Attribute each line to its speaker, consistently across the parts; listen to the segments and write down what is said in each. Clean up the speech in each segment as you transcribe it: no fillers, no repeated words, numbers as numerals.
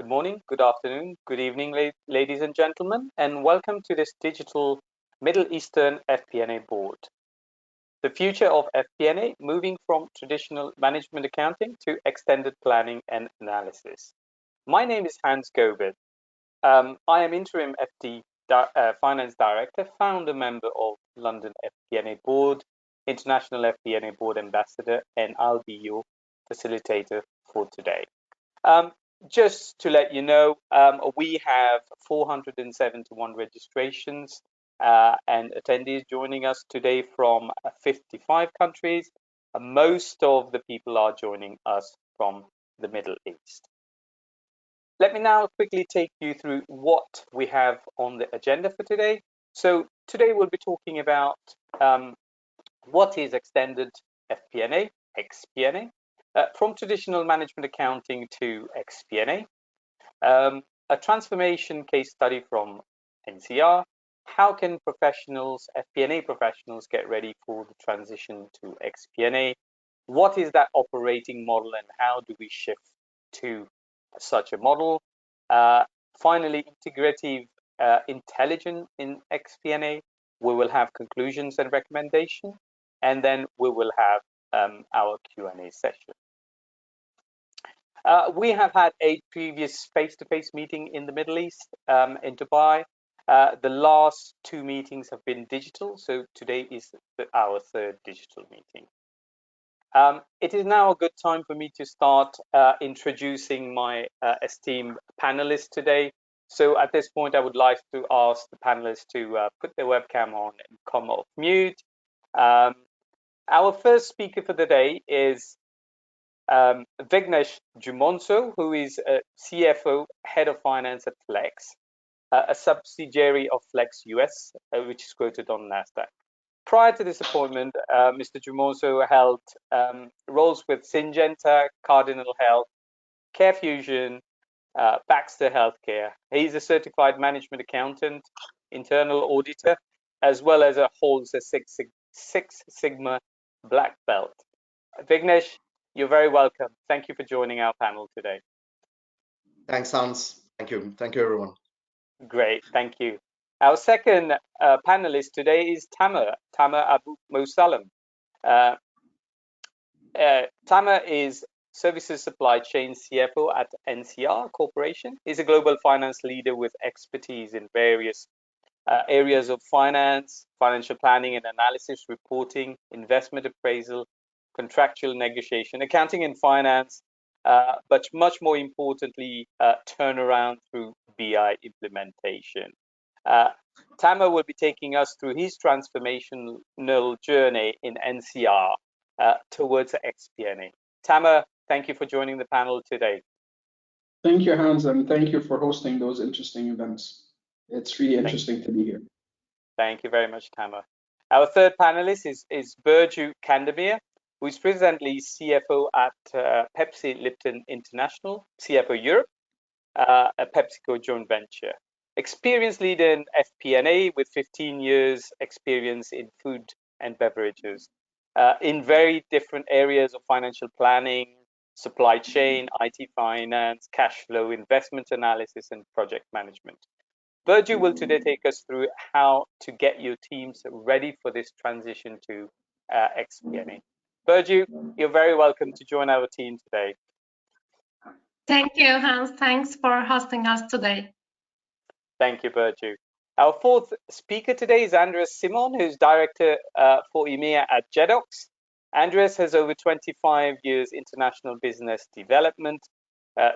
Speaker 1: Good morning, good afternoon, good evening, ladies and gentlemen, and welcome to this digital Middle Eastern FP&A board. The future of FP&A moving from traditional management accounting to extended planning and analysis. My name is Hans Gobert. I am interim FD Finance Director, founder member of London FP&A board, International FP&A board ambassador, and I'll be your facilitator for today. Just to let you know, we have 471 registrations and attendees joining us today from 55 countries. Most of the people are joining us from the Middle East. Let me now quickly take you through what we have on the agenda for today. So today we'll be talking about what is extended FP&A, xP&A, from traditional management accounting to xP&A, a transformation case study from NCR. How can professionals, FP&A professionals, get ready for the transition to xP&A? What is that operating model and how do we shift to such a model? Finally, integrative intelligence in xP&A. We will have conclusions and recommendations, and then we will have our Q&A session. We have had a previous face-to-face meeting in the Middle East, in Dubai. The last two meetings have been digital, so today is our third digital meeting. It is now a good time for me to start introducing my esteemed panelists today. So at this point, I would like to ask the panelists to put their webcam on and come off mute. Our first speaker for the day is Vignesh Jumonso, who is a CFO, Head of Finance at Flex, a subsidiary of Flex US, which is quoted on NASDAQ. Prior to this appointment, Mr. Jumonso held roles with Syngenta, Cardinal Health, CareFusion, Baxter Healthcare. He's a certified management accountant, internal auditor, as well as holds a Six Sigma black belt. Vignesh, you're very welcome. Thank you for joining our panel today.
Speaker 2: Thanks, Hans. Thank you. Thank you, everyone.
Speaker 1: Great. Thank you. Our second panelist today is Tamer Abu Mosalem. Tamer is Services Supply Chain CFO at NCR Corporation. He's a global finance leader with expertise in various areas of finance, financial planning and analysis, reporting, investment appraisal, contractual negotiation, accounting and finance, but much more importantly, turnaround through BI implementation. Tamer will be taking us through his transformational journey in NCR towards xP&A. Tamer, thank you for joining the panel today.
Speaker 3: Thank you, Hans, and thank you for hosting those interesting events. It's really interesting to be here.
Speaker 1: Thank you very much, Tamer. Our third panelist is Burcu Kandemir, who is presently CFO at Pepsi Lipton International, CFO Europe, a PepsiCo joint venture. Experienced leader in FP&A with 15 years experience in food and beverages in very different areas of financial planning, supply chain, IT finance, cash flow, investment analysis, and project management. Burcu will today take us through how to get your teams ready for this transition to xP&A. Burcu, you're very welcome to join our team today.
Speaker 4: Thank you, Hans. Thanks for hosting us today.
Speaker 1: Thank you, Burcu. Our fourth speaker today is Andres Simon, who's Director for EMEA at Jedox. Andres has over 25 years international business development,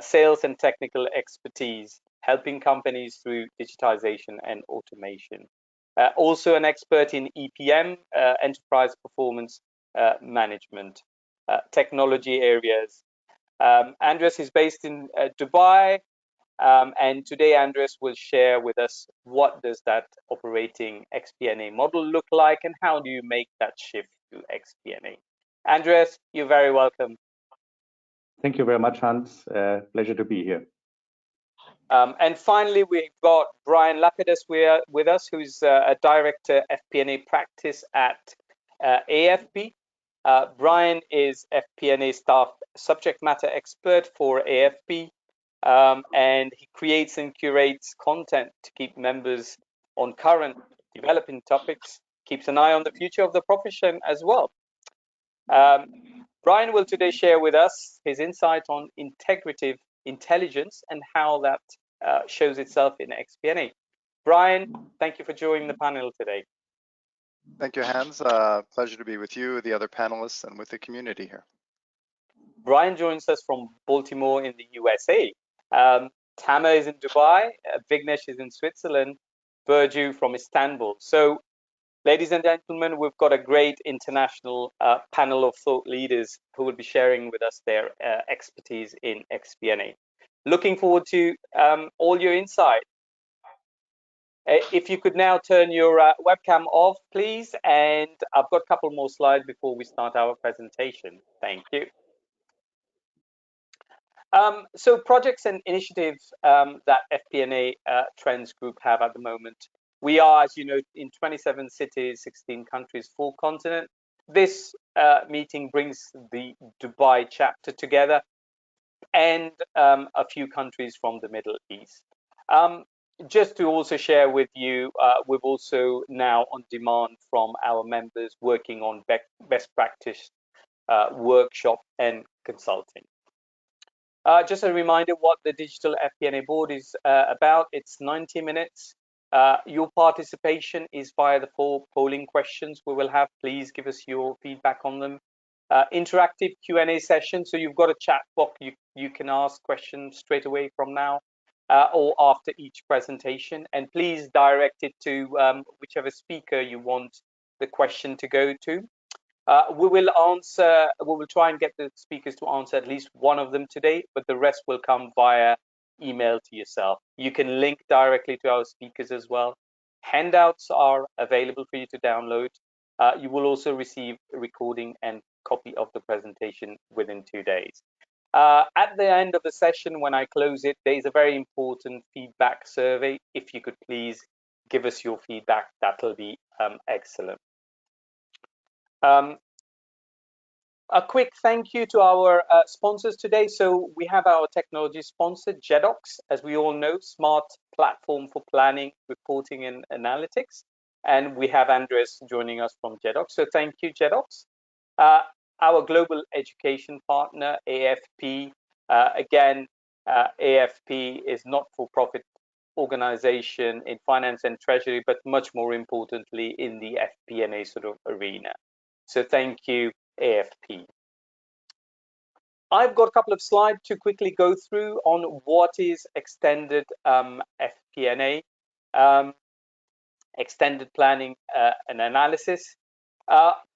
Speaker 1: sales and technical expertise, helping companies through digitization and automation. Also an expert in EPM, enterprise performance management, technology areas. Andres is based in Dubai, and today Andres will share with us what does that operating xP&A model look like and how do you make that shift to xP&A. Andres, you're very welcome.
Speaker 5: Thank you very much, Hans. Pleasure to be here.
Speaker 1: And finally, we've got Brian Lapidus with us, who's a director FP&A practice at AFP. Brian is FP&A staff subject matter expert for AFP, and he creates and curates content to keep members on current developing topics, keeps an eye on the future of the profession as well. Brian will today share with us his insight on integrative intelligence and how that shows itself in xP&A. Brian, thank you for joining the panel today.
Speaker 6: Thank you, Hans. Pleasure to be with you, the other panelists, and with the community here.
Speaker 1: Brian joins us from Baltimore in the USA. Tama is in Dubai, Vignesh is in Switzerland, Burcu from Istanbul. So, ladies and gentlemen, we've got a great international panel of thought leaders who will be sharing with us their expertise in xP&A. Looking forward to all your insight. If you could now turn your webcam off, please, and I've got a couple more slides before we start our presentation. Thank you. So projects and initiatives that FP&A Trends Group have at the moment. We are, as you know, in 27 cities, 16 countries, 4 continents. This meeting brings the Dubai chapter together and a few countries from the Middle East. Just to also share with you, we've also now on demand from our members working on best practice workshop and consulting. Just a reminder what the Digital FP&A Board is about. It's 90 minutes. Your participation is via the 4 polling questions we will have. Please give us your feedback on them. Interactive Q&A session. So you've got a chat box. You can ask questions straight away from now or after each presentation. And please direct it to whichever speaker you want the question to go to. We will try and get the speakers to answer at least one of them today, but the rest will come via email to yourself. You can link directly to our speakers as well. Handouts are available for you to download. You will also receive a recording and copy of the presentation within 2 days. At the end of the session, when I close it, there is a very important feedback survey. If you could please give us your feedback, that'll be excellent. A quick thank you to our sponsors today. So we have our technology sponsor, Jedox, as we all know, smart platform for planning, reporting, and analytics. And we have Andres joining us from Jedox. So thank you, Jedox. Our global education partner, AFP. Again, AFP is not-for-profit organization in finance and treasury, but much more importantly in the FP&A sort of arena. So thank you, AFP. I've got a couple of slides to quickly go through on what is extended FP&A, extended planning and analysis.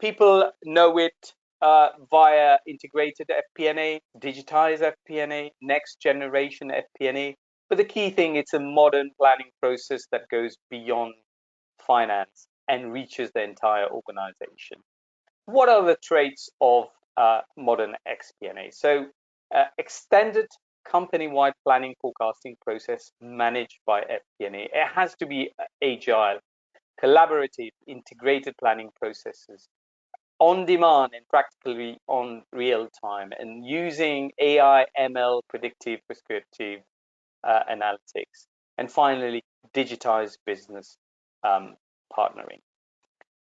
Speaker 1: People know it via integrated FP&A, digitized FP&A, next generation FP&A. But the key thing, it's a modern planning process that goes beyond finance and reaches the entire organization. What are the traits of modern xP&A? So extended company-wide planning forecasting process managed by FP&A. It has to be agile, collaborative, integrated planning processes, on demand and practically on real time, and using AI, ML, predictive, prescriptive analytics. And finally, digitized business partnering.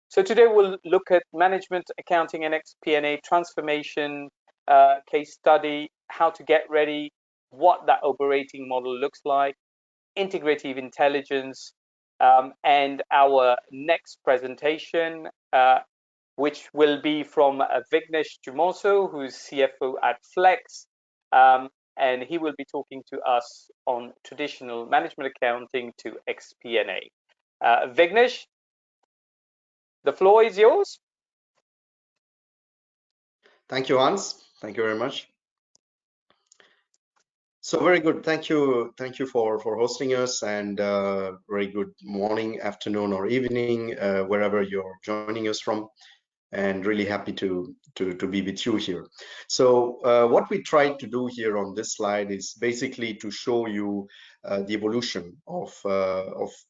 Speaker 1: So today we'll look at management, accounting, and xP&A transformation case study, how to get ready, what that operating model looks like, integrative intelligence, and our next presentation, which will be from Vignesh Jumoso, who's CFO at Flex, and he will be talking to us on traditional management accounting to xP&A. Vignesh, the floor is yours.
Speaker 2: Thank you, Hans. Thank you very much. So very good. Thank you for hosting us, and very good morning, afternoon, or evening, wherever you're joining us from. And really happy to be with you here. So what we tried to do here on this slide is basically to show you the evolution of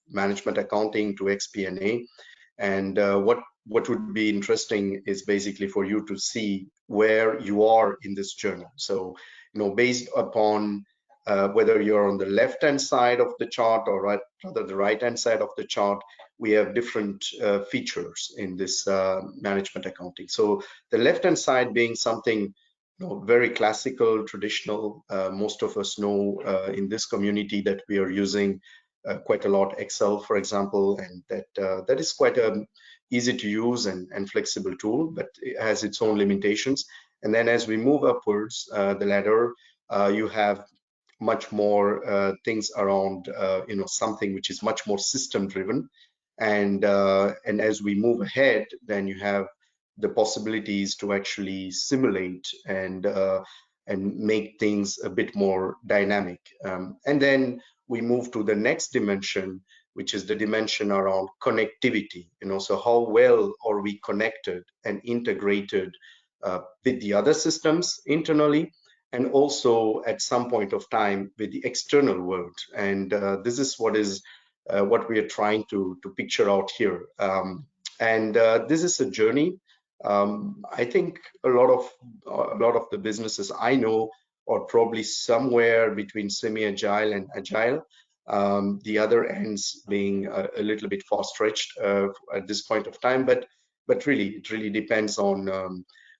Speaker 2: management accounting to xP&A, and what would be interesting is basically for you to see where you are in this journey. So based upon whether you're on the left-hand side of the chart or rather the right-hand side of the chart, we have different features in this management accounting. So the left-hand side being something very classical, traditional. Most of us know in this community that we are using quite a lot Excel, for example, and that is quite a easy to use and flexible tool, but it has its own limitations. And then as we move upwards the ladder, you have much more things around something which is much more system driven, and as we move ahead, then you have the possibilities to actually simulate and make things a bit more dynamic. And then we move to the next dimension, which is the dimension around connectivity. So how well are we connected and integrated with the other systems internally, and also at some point of time with the external world. And this is what we are trying to picture out here. And this is a journey. I think a lot of the businesses I know are probably somewhere between semi-agile and agile. The other ends being a little bit far stretched at this point of time, but really it really depends on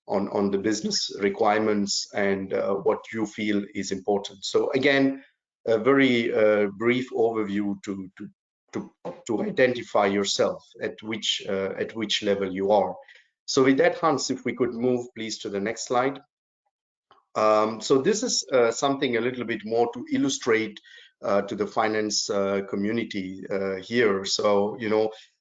Speaker 2: the business requirements and what you feel is important. So again, a very brief overview to identify yourself at which level you are. So with that, Hans, if we could move please to the next slide. So this is something a little bit more to illustrate to the finance community here. So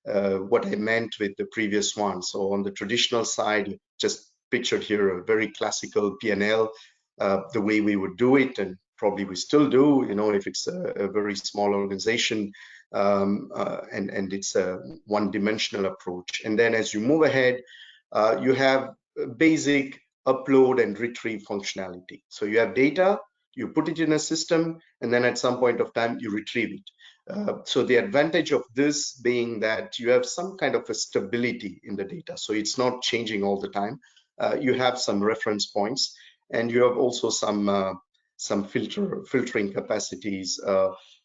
Speaker 2: what I meant with the previous one. So on the traditional side, just pictured here a very classical P&L, the way we would do it, and probably we still do, if it's a very small organization, and it's a one-dimensional approach. And then as you move ahead, you have basic upload and retrieve functionality. So you have data, you put it in a system, and then at some point of time you retrieve it. So the advantage of this being that you have some kind of a stability in the data, so it's not changing all the time. You have some reference points, and you have also some filtering capacities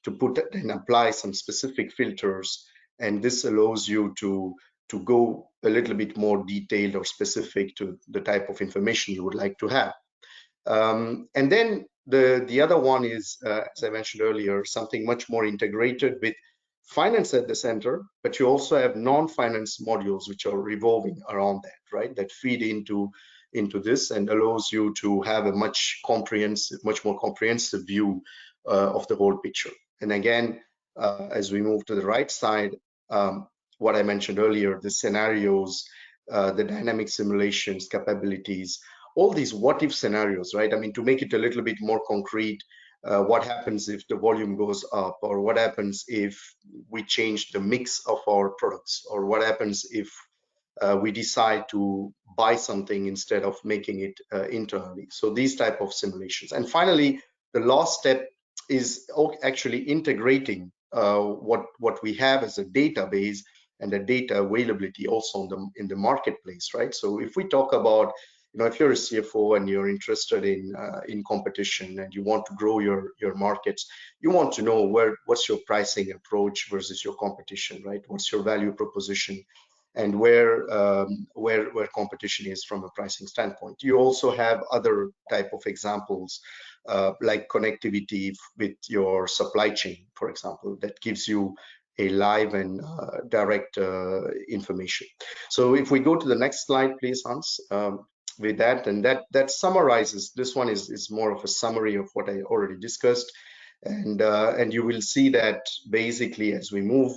Speaker 2: to put and apply some specific filters, and this allows you to go a little bit more detailed or specific to the type of information you would like to have. And then the other one is, as I mentioned earlier, something much more integrated with finance at the center, but you also have non-finance modules which are revolving around that, right? That feed into this and allows you to have a much more comprehensive view of the whole picture. And again, as we move to the right side, what I mentioned earlier, the scenarios, the dynamic simulations capabilities, all these what if scenarios, right? I mean, to make it a little bit more concrete, what happens if the volume goes up, or what happens if we change the mix of our products, or what happens if we decide to buy something instead of making it internally. So these type of simulations. And finally, the last step is actually integrating what we have as a database and the data availability also in the marketplace, right? So if we talk about, if you're a CFO and you're interested in competition and you want to grow your markets, you want to know what's your pricing approach versus your competition, right? What's your value proposition, and where competition is from a pricing standpoint. You also have other type of examples like connectivity with your supply chain, for example, that gives you a live and direct information. So if we go to the next slide, please, Hans, with that, and that summarizes, this one is more of a summary of what I already discussed, and you will see that basically as we move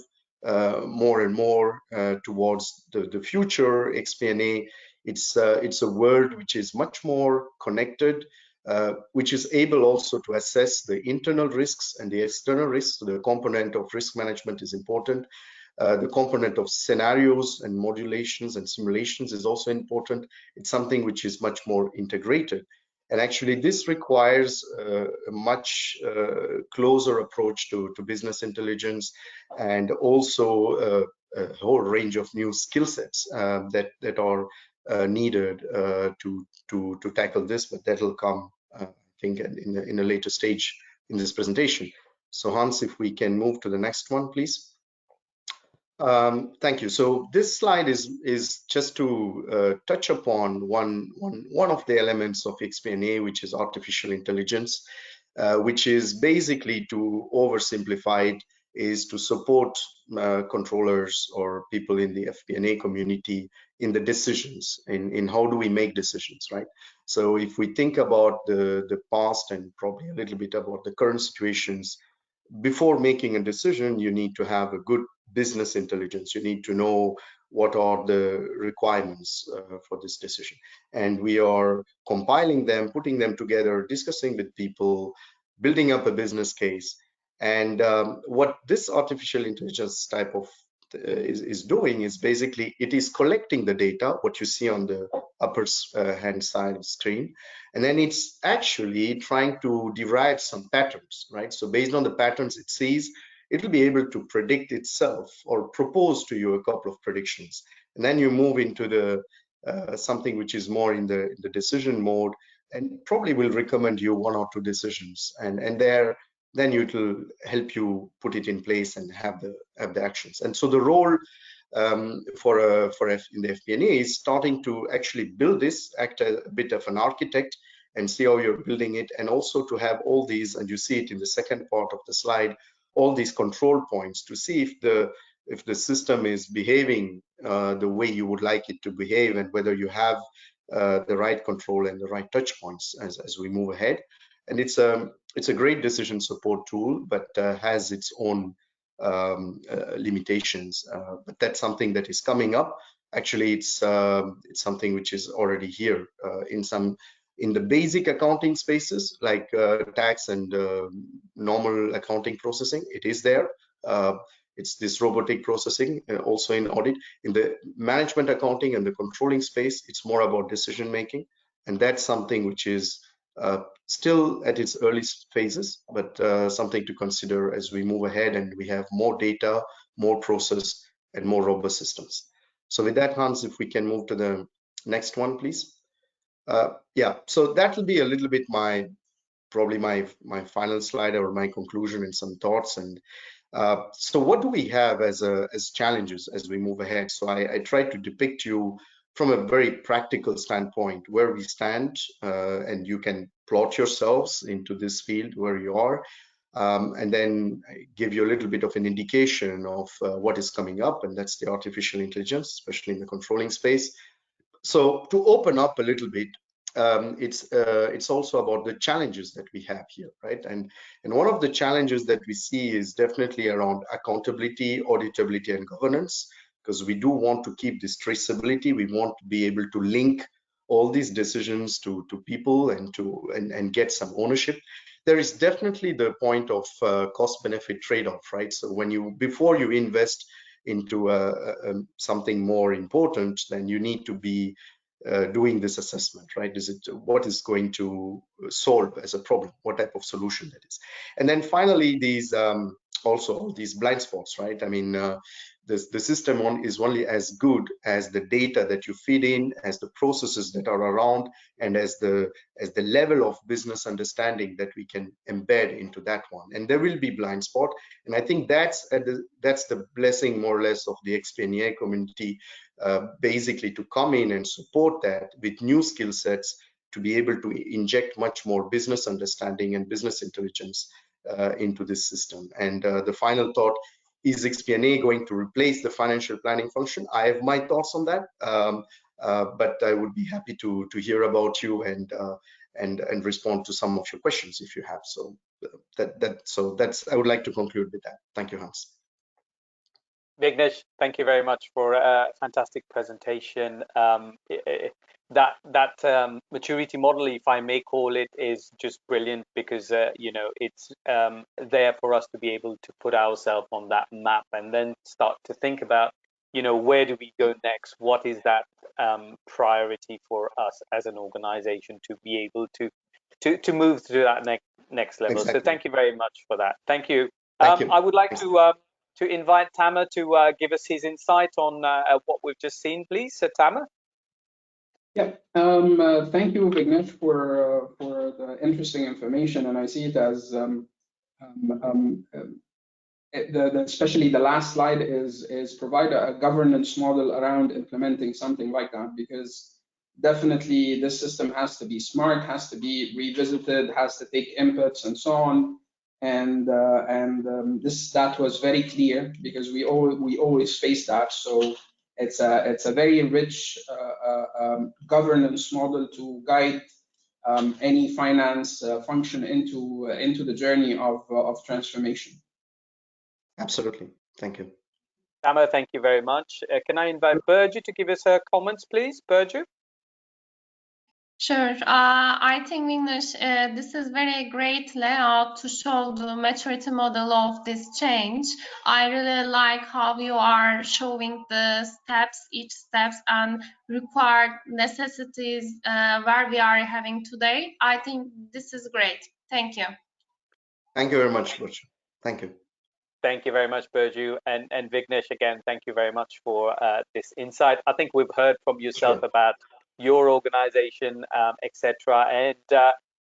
Speaker 2: more and more towards the future xP&A, it's a world which is much more connected, which is able also to assess the internal risks and the external risks. So the component of risk management is important. The component of scenarios and modulations and simulations is also important. It's something which is much more integrated. And actually this requires a much closer approach to business intelligence, and also a whole range of new skill sets that are needed to tackle this, but that'll come, I think, in a later stage this presentation. So Hans, if we can move to the next one, please. Thank you. So this slide is just to touch upon one of the elements of xP&A, which is artificial intelligence, which is basically, to oversimplify it, is to support controllers or people in the FP&A community in the decisions, in how do we make decisions, right? So if we think about the past and probably a little bit about the current situations, before making a decision, you need to have a good business intelligence. You need to know what are the requirements for this decision. And we are compiling them, putting them together, discussing with people, building up a business case. And what this artificial intelligence type of is doing is basically, it is collecting the data, what you see on the upper hand side of the screen, and then it's actually trying to derive some patterns, right? So based on the patterns it sees, it'll be able to predict itself or propose to you a couple of predictions. And then you move into the something which is more in the decision mode, and probably will recommend you one or two decisions, and then it will help you put it in place and have the actions. And so the role in the FP&A is starting to actually build this, act a bit of an architect, and see how you're building it, and also to have all these, and you see it in the second part of the slide, all these control points to see if the system is behaving the way you would like it to behave, and whether you have the right control and the right touch points as we move ahead. And it's a great decision support tool, but has its own limitations. But that's something that is coming up. Actually, it's something which is already here in the basic accounting spaces, like tax and normal accounting processing. It is there. It's this robotic processing, also in audit. In the management accounting and the controlling space, it's more about decision making, and that's something which is still at its early phases, but something to consider as we move ahead and we have more data, more process, and more robust systems. So with that, Hans, if we can move to the next one, please. Yeah, so that will be a little bit probably my final slide, or my conclusion and some thoughts. And so what do we have as challenges as we move ahead? So I tried to depict you from a very practical standpoint where we stand, and you can plot yourselves into this field where you are, and then give you a little bit of an indication of what is coming up, and that's the artificial intelligence, especially in the controlling space. So to open up a little bit, it's also about the challenges that we have here, right? And one of the challenges that we see is definitely around accountability, auditability, and governance, because we do want to keep this traceability. We want to be able to link all these decisions to people and get some ownership. There is definitely the point of cost-benefit trade-off, right? So before you invest into something more important, then you need to be doing this assessment, right? What is going to solve as a problem? What type of solution that is? And then finally, these also these blind spots, right? I mean, the system is only as good as the data that you feed in, as the processes that are around, and as the level of business understanding that we can embed into that one. And there will be blind spot, and I think that's the blessing, more or less, of the xP&A community, basically to come in and support that with new skill sets, to be able to inject much more business understanding and business intelligence into this system. And the final thought, is xP&A going to replace the financial planning function? I have my thoughts on that, but I would be happy to hear about you and respond to some of your questions if you have. So that's I would like to conclude with that. Thank you, Hans.
Speaker 1: Vignesh, thank you very much for a fantastic presentation. That maturity model, if I may call it, is just brilliant, because it's there for us to be able to put ourselves on that map and then start to think about, where do we go next? What is that priority for us as an organization to be able to move to that next level? Exactly. So thank you very much for that. Thank you. I would like to invite Tamer to give us his insight on what we've just seen, please. So Tamer.
Speaker 3: Yeah, thank you, Vignesh, for the interesting information, and I see it as especially the last slide is provide a governance model around implementing something like that, because definitely this system has to be smart, has to be revisited, has to take inputs and so on. And that was very clear, because we always face that. So it's a very rich governance model to guide any finance function into the journey of transformation.
Speaker 2: Absolutely. Thank you.
Speaker 1: Tamer, thank you very much. Can I invite Burcu to give us her comments, please? Burcu?
Speaker 4: Sure. I think, Vignesh, this is very great layout to show the maturity model of this change. I really like how you are showing the steps, each steps, and required necessities where we are having today. I think this is great. Thank you.
Speaker 2: Thank you very much, Burcu. Thank you.
Speaker 1: Thank you very much, Burcu. And Vignesh, again, thank you very much for this insight. I think we've heard from yourself about your organization, etc., and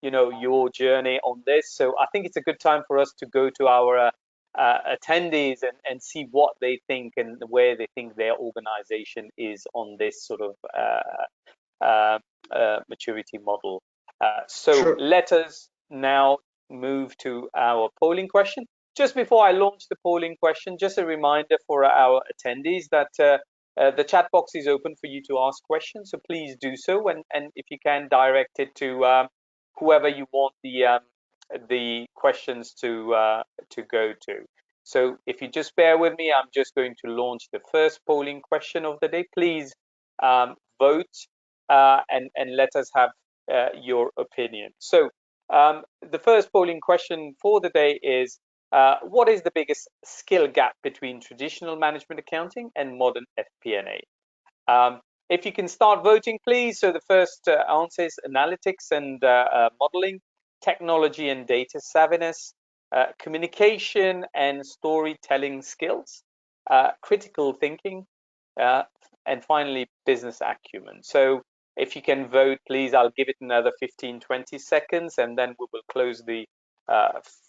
Speaker 1: your journey on this. So I think it's a good time for us to go to our attendees and see what they think and where they think their organization is on this sort of maturity model. So let us now move to our polling question. Just before I launch the polling question, just a reminder for our attendees that the chat box is open for you to ask questions, so please do so, and if you can, direct it to whoever you want the questions to go to. So if you just bear with me, I'm just going to launch the first polling question of the day. Please vote and let us have your opinion. So the first polling question for the day is, what is the biggest skill gap between traditional management accounting and modern FP&A? If you can start voting, please. So the first answer is analytics and modeling, technology and data savviness, communication and storytelling skills, critical thinking, and finally, business acumen. So if you can vote, please, I'll give it another 15-20 seconds, and then we will close the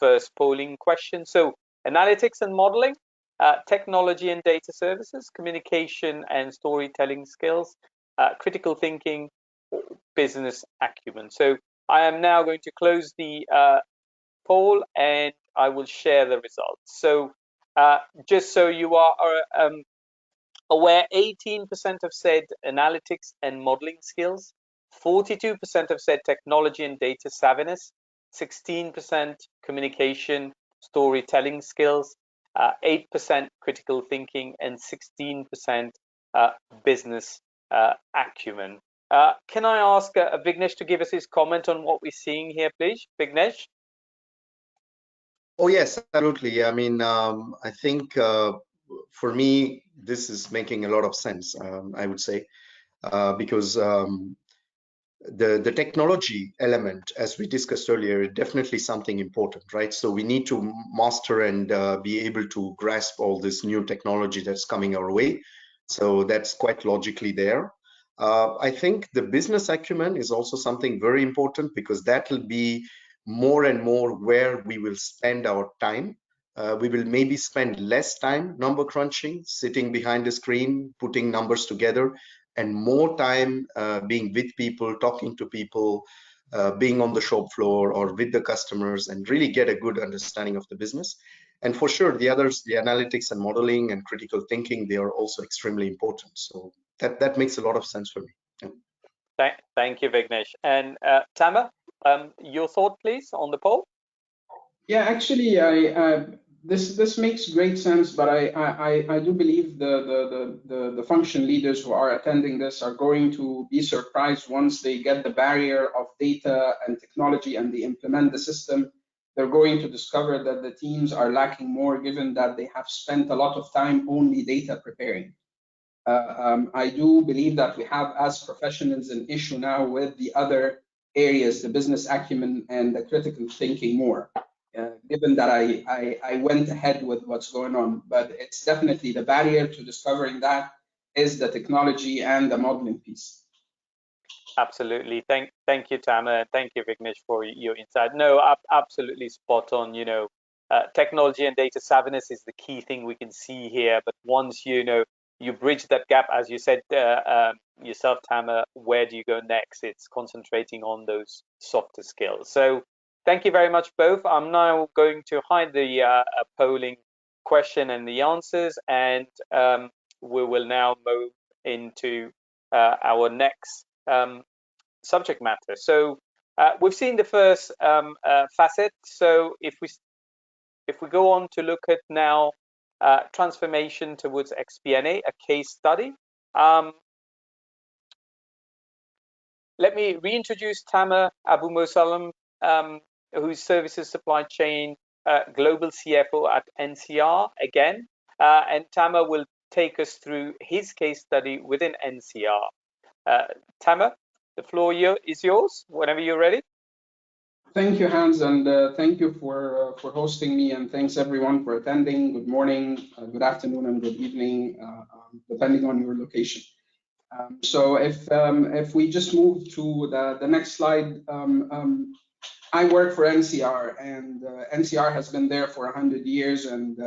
Speaker 1: first polling question. So analytics and modeling, technology and data services, communication and storytelling skills, critical thinking, business acumen. So I am now going to close the poll and I will share the results. So just so you are aware, 18% have said analytics and modeling skills, 42% have said technology and data savviness, 16% communication, storytelling skills, 8% critical thinking, and 16% business acumen. Can I ask Vignesh to give us his comment on what we're seeing here, please? Vignesh?
Speaker 2: Oh, yes, absolutely. I mean, I think for me, this is making a lot of sense, I would say, because the technology element, as we discussed earlier, is definitely something important, right? So we need to master and be able to grasp all this new technology that's coming our way. So that's quite logically there. I think the business acumen is also something very important, because that will be more and more where we will spend our time. We will maybe spend less time number crunching, sitting behind the screen, putting numbers together, and more time being with people, talking to people, being on the shop floor or with the customers, and really get a good understanding of the business. And for sure, the others, the analytics and modeling and critical thinking, they are also extremely important. So that makes a lot of sense for me. Yeah.
Speaker 1: Thank you, Vignesh. And Tamer, your thought, please, on the poll?
Speaker 3: Yeah, actually, this makes great sense, but I do believe the function leaders who are attending this are going to be surprised once they get the barrier of data and technology and they implement the system. They're going to discover that the teams are lacking more, given that they have spent a lot of time only data preparing. I do believe that we have, as professionals, an issue now with the other areas, the business acumen and the critical thinking more. Given that I went ahead with what's going on, but it's definitely the barrier to discovering that is the technology and the modeling piece.
Speaker 1: Absolutely. Thank you, Tamer. Thank you, Vignesh, for your insight. No, absolutely spot on. technology and data savviness is the key thing we can see here. But once you bridge that gap, as you said yourself, Tamer, where do you go next? It's concentrating on those softer skills. So thank you very much, both. I'm now going to hide the polling question and the answers, and we will now move into our next subject matter. So we've seen the first facet. So if we go on to look at now transformation towards xP&A, a case study. Let me reintroduce Tamer Abu Musallam, who's Services Supply Chain Global CFO at NCR again. And Tamer will take us through his case study within NCR. Tamer, the floor is yours whenever you're ready.
Speaker 3: Thank you, Hans, and thank you for hosting me, and thanks everyone for attending. Good morning, good afternoon, and good evening, depending on your location. So if we just move to the next slide, I work for NCR, and NCR has been there for 100 years, and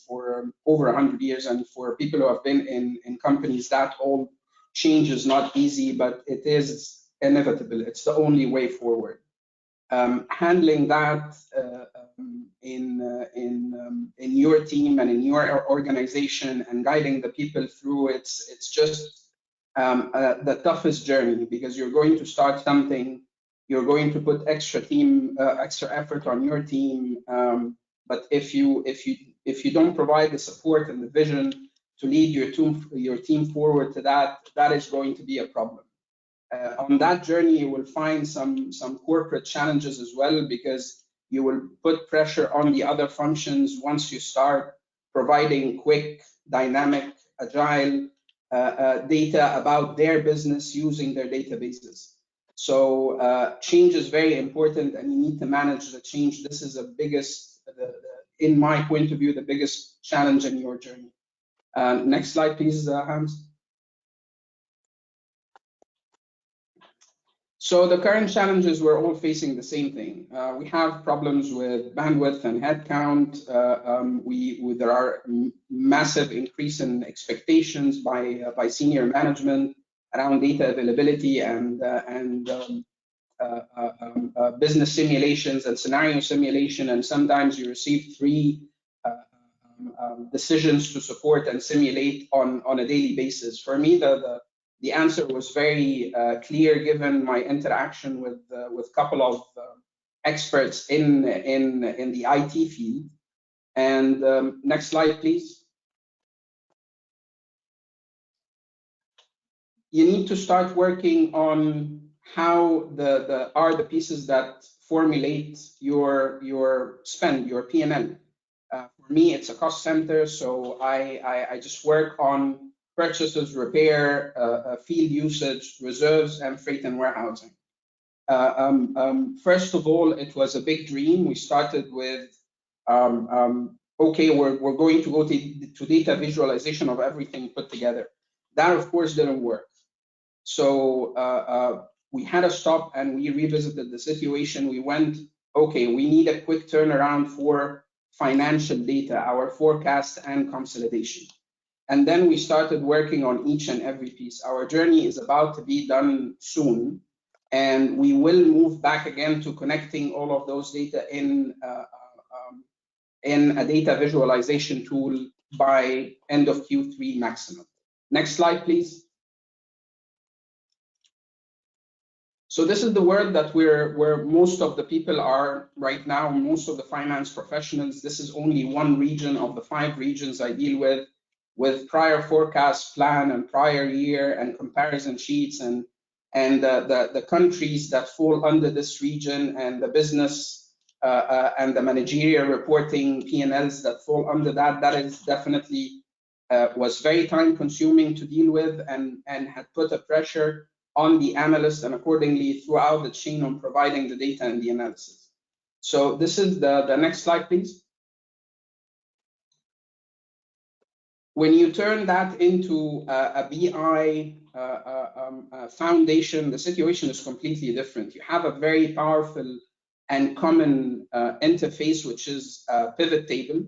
Speaker 3: for over 100 years, and for people who have been in companies that old, change is not easy, but it is inevitable. It's the only way forward. Handling that in your team and in your organization and guiding the people through, it's just the toughest journey, because you're going to start something, you're going to put extra effort on your team, but if you don't provide the support and the vision to lead your team forward to that is going to be a problem. On that journey, you will find some corporate challenges as well, because you will put pressure on the other functions once you start providing quick, dynamic, agile data about their business using their databases. So change is very important, and you need to manage the change. This is the biggest, in my point of view, the biggest challenge in your journey. Next slide, please, Hans. So the current challenges, we're all facing the same thing. We have problems with bandwidth and headcount. There are massive increase in expectations by senior management around data availability and business simulations and scenario simulation. And sometimes you receive 3 decisions to support and simulate on a daily basis. For me, the answer was very clear, given my interaction with a couple of experts in the IT field. And next slide, please. You need to start working on how are the pieces that formulate your spend, your P&L. For me, it's a cost center, so I just work on purchases, repair, field usage, reserves, and freight and warehousing. First of all, it was a big dream. We started with, okay, we're going to go to data visualization of everything put together. That, of course, didn't work. So we had to stop, and we revisited the situation. We went, okay, we need a quick turnaround for financial data, our forecast and consolidation. And then we started working on each and every piece. Our journey is about to be done soon, and we will move back again to connecting all of those data in a data visualization tool by end of Q3 maximum. Next slide, please. So this is the world that where most of the people are right now, most of the finance professionals. This is only one region of the 5 regions I deal with prior forecast plan and prior year and comparison sheets and the countries that fall under this region and the business and the managerial reporting P&Ls that fall under that. That is definitely was very time consuming to deal with and had put a pressure on the analyst and accordingly throughout the chain on providing the data and the analysis. So this is the next slide, please. When you turn that into a BI foundation, the situation is completely different. You have a very powerful and common interface, which is a pivot table.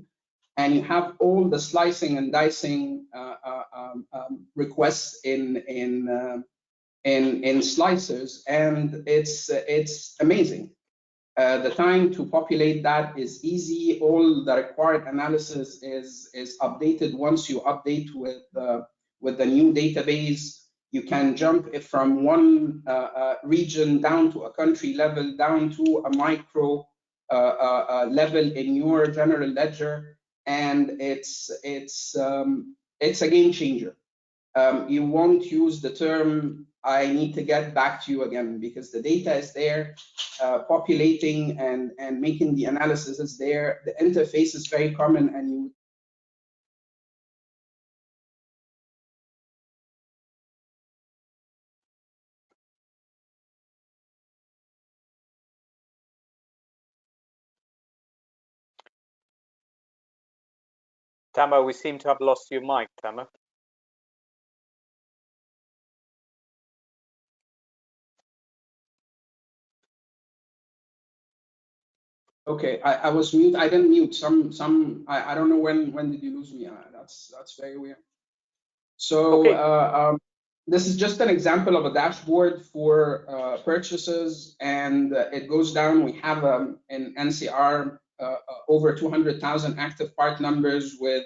Speaker 3: And you have all the slicing and dicing requests in slicers, and it's amazing. The time to populate that is easy. All the required analysis is updated once you update with the new database. You can jump from one region down to a country level, down to a micro level in your general ledger, and it's a game changer. You won't use the term "I need to get back to you again" because the data is there, populating and making the analysis is there. The interface is very common, and you
Speaker 1: Tamer, we seem to have lost your mic, Tamer.
Speaker 3: Okay, I was mute. I didn't mute. I don't know when did you lose me? That's very weird. So
Speaker 1: Okay.
Speaker 3: this is just an example of a dashboard for purchases, and it goes down. We have in NCR over 200,000 active part numbers with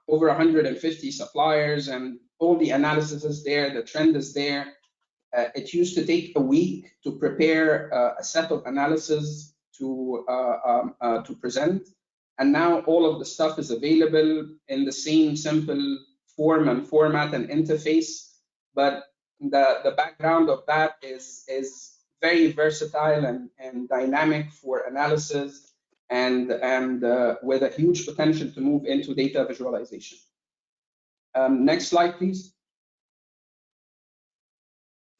Speaker 3: over 150 suppliers, and all the analysis is there. The trend is there. It used to take a week to prepare a set of analysis to present, and now all of the stuff is available in the same simple form and format and interface. But the background of that is very versatile and dynamic for analysis, and with a huge potential to move into data visualization. Next slide, please.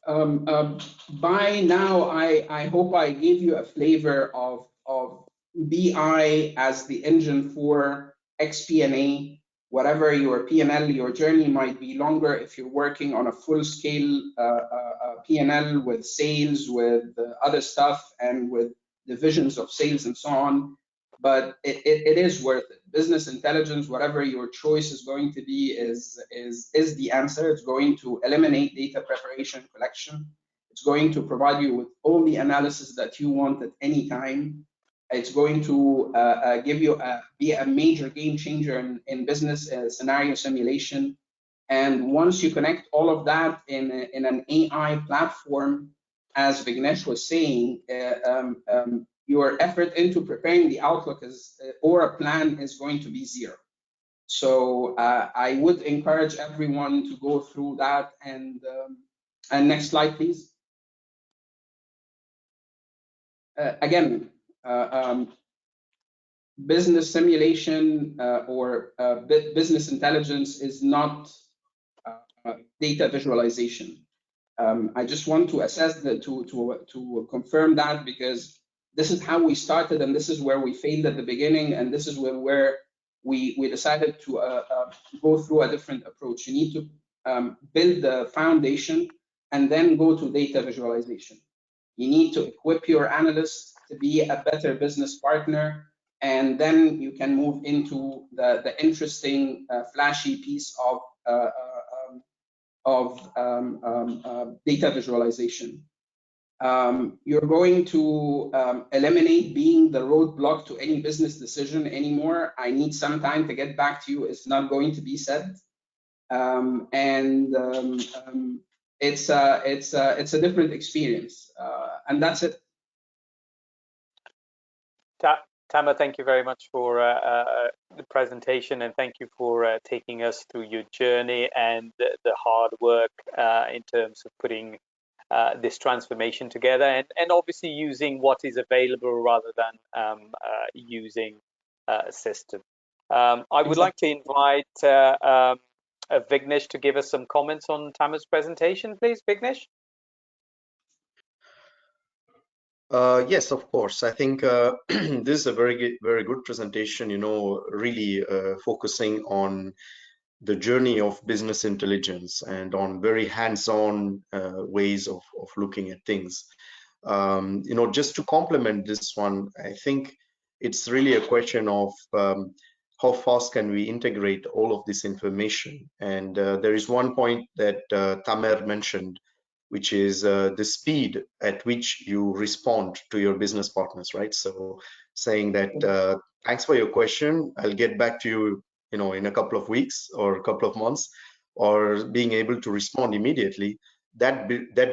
Speaker 3: By now, I hope I gave you a flavor of BI as the engine for xP&A. Whatever your P&L, your journey might be longer if you're working on a full-scale P&L with sales, with other stuff, and with divisions of sales and so on. But it is worth it. Business intelligence, whatever your choice is going to be, is the answer. It's going to eliminate data preparation collection. It's going to provide you with all the analysis that you want at any time. It's going to be a major game changer in business scenario simulation. And once you connect all of that in an AI platform, as Vignesh was saying, your effort into preparing the outlook or a plan is going to be zero. So I would encourage everyone to go through that. And next slide, please. Again, business simulation or business intelligence is not data visualization. I just want to assess that to confirm that, because this is how we started, and this is where we failed at the beginning, and this is where we decided to go through a different approach. You need to build the foundation and then go to data visualization. You need to equip your analysts to be a better business partner, and then you can move into the interesting, flashy piece of data visualization. You're going to eliminate being the roadblock to any business decision anymore. I need some time to get back to you. It's not going to be said. It's a different experience, and that's it.
Speaker 1: Tamer, thank you very much for the presentation, and thank you for taking us through your journey and the hard work in terms of putting this transformation together, and obviously using what is available rather than using a system. I would like to invite Vignesh to give us some comments on Tamer's presentation, please. Vignesh?
Speaker 2: Yes, of course. I think this is a very good presentation, really focusing on the journey of business intelligence and on very hands-on ways of looking at things. You know, just to complement this one, I think it's really a question of how fast can we integrate all of this information. And there is one point that Tamer mentioned, which is the speed at which you respond to your business partners, right? So saying that, thanks for your question, I'll get back to you, you know, in a couple of weeks or a couple of months, or being able to respond immediately, that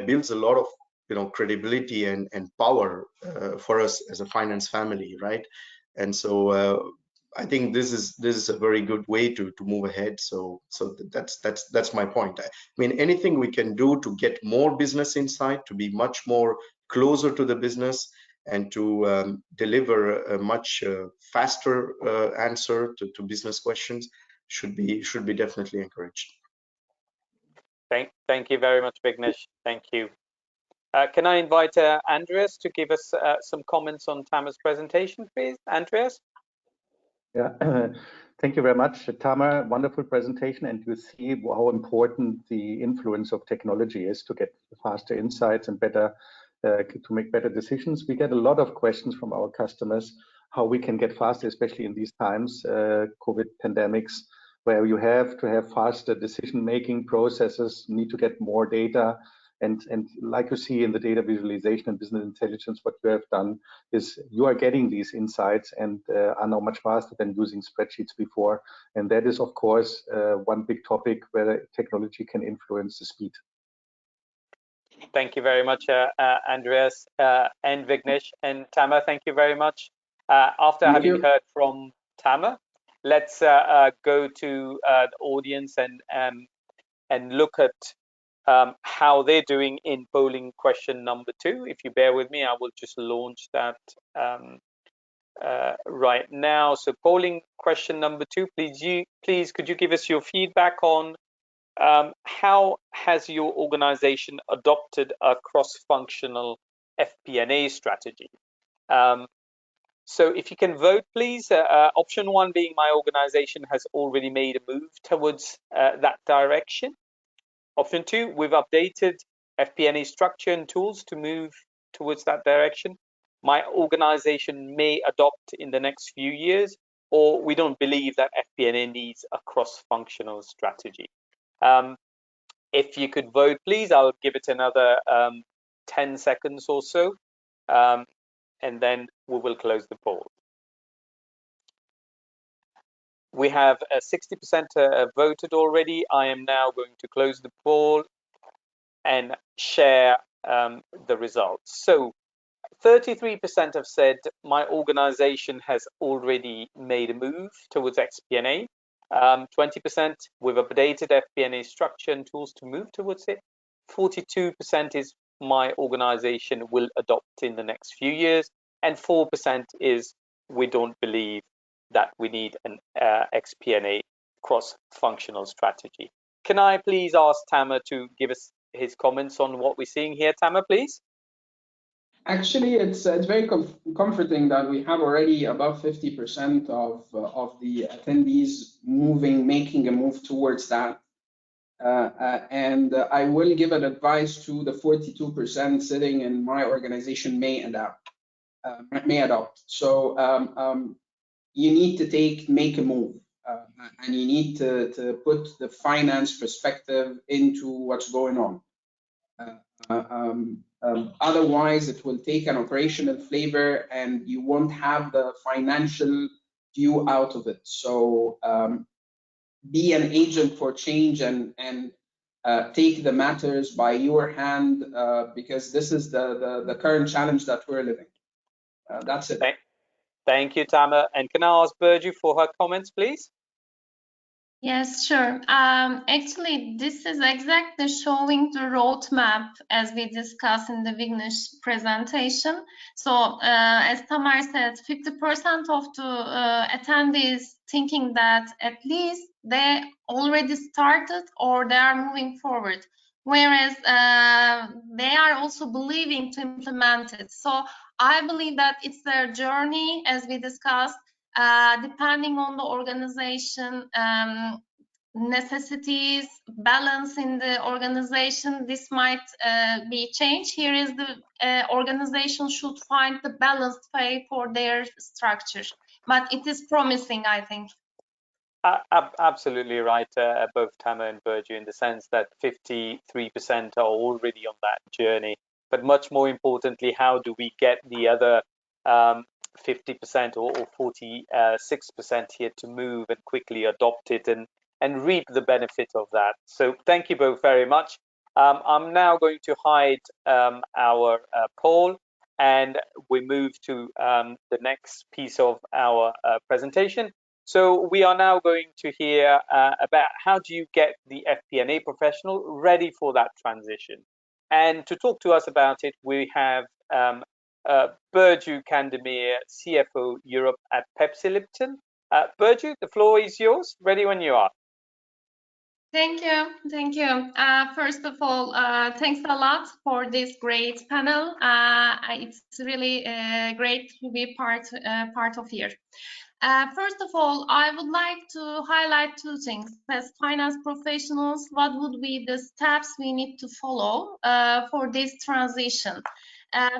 Speaker 2: builds a lot of, you know, credibility and power for us as a finance family, right? And so I think this is a very good way to move ahead. So that's my point. I mean, anything we can do to get more business insight, to be much more closer to the business, and to deliver a much faster answer to business questions should be definitely encouraged.
Speaker 1: Thank you very much, Vignesh. Thank you. Can I invite Andreas to give us some comments on Tamer's presentation, please? Andreas?
Speaker 5: Yeah, thank you very much, Tamer. Wonderful presentation, and you see how important the influence of technology is to get faster insights and better to make better decisions. We get a lot of questions from our customers how we can get faster, especially in these times, COVID pandemics, where you have to have faster decision-making processes, need to get more data. And like you see in the data visualization and business intelligence, what you have done is you are getting these insights and are now much faster than using spreadsheets before. And that is, of course, one big topic where technology can influence the speed.
Speaker 1: Thank you very much, Andreas and Vignesh. And Tamer, thank you very much. After having heard from Tamer, let's go to the audience and look at how they're doing in polling question number 2. If you bear with me, I will just launch that right now. So polling question number 2, please could you give us your feedback on how has your organization adopted a cross-functional FP&A strategy? So if you can vote, please. Option 1 being my organization has already made a move towards that direction. Option 2, we've updated FP&A structure and tools to move towards that direction. My organization may adopt in the next few years, or we don't believe that FP&A needs a cross-functional strategy. If you could vote, please, I'll give it another 10 seconds or so, and then we will close the poll. We have 60% voted already. I am now going to close the poll and share the results. So 33% have said my organization has already made a move towards xP&A. 20% we've updated FP&A structure and tools to move towards it. 42% is my organization will adopt in the next few years, and 4% is we don't believe that we need an xP&A cross-functional strategy. Can I please ask Tamer to give us his comments on what we're seeing here? Tamer, please.
Speaker 3: Actually, it's very comforting that we have already above 50% of the attendees making a move towards that. And I will give an advice to the 42% sitting in my organization may adopt. So you need to make a move, and you need to put the finance perspective into what's going on. Otherwise, it will take an operational flavor, and you won't have the financial view out of it. So be an agent for change and take the matters by your hand, because this is the current challenge that we're living. That's it.
Speaker 1: Thank you, Tamer. And can I ask Burcu for her comments, please?
Speaker 4: Yes, sure. Actually, this is exactly showing the roadmap as we discussed in the Vignesh presentation. So, as Tamer said, 50% of the attendees thinking that at least they already started or they are moving forward, whereas they are also believing to implement it. So, I believe that it's their journey, as we discussed. Depending on the organization, necessities, balance in the organization, this might be changed. Here is the organization should find the balanced way for their structure, but it is promising, I think.
Speaker 1: Absolutely right, both Tamer and Burcu, in the sense that 53% are already on that journey. But much more importantly, how do we get the other 50% or 46% here to move and quickly adopt it and reap the benefit of that? So thank you both very much. I'm now going to hide our poll, and we move to the next piece of our presentation. So we are now going to hear about how do you get the FP&A professional ready for that transition. And to talk to us about it, we have Burcu Kandemir, CFO Europe at Pepsi Lipton. Burcu, the floor is yours. Ready when you are.
Speaker 4: Thank you. Thank you. First of all, thanks a lot for this great panel. It's really great to be part of here. First of all, I would like to highlight two things. As finance professionals, what would be the steps we need to follow for this transition?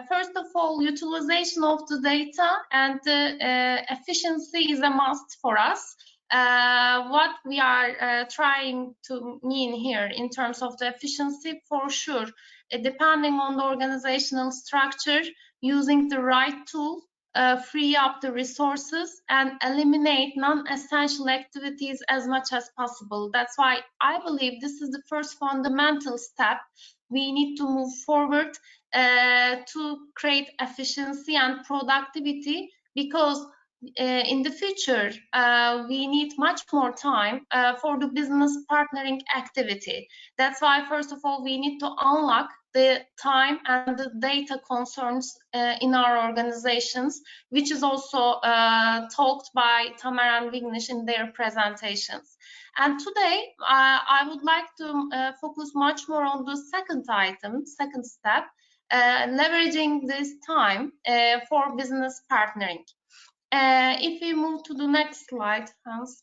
Speaker 4: First of all, utilization of the data and efficiency is a must for us. What we are trying to mean here in terms of the efficiency, for sure, depending on the organizational structure, using the right tool, free up the resources and eliminate non-essential activities as much as possible. That's why I believe this is the first fundamental step we need to move forward to create efficiency and productivity, because in the future, we need much more time for the business partnering activity. That's why, first of all, we need to unlock the time and the data concerns in our organizations, which is also talked by Tamer and Vignesh in their presentations. And today, I would like to focus much more on the second step, leveraging this time for business partnering. If we move to the next slide, Hans.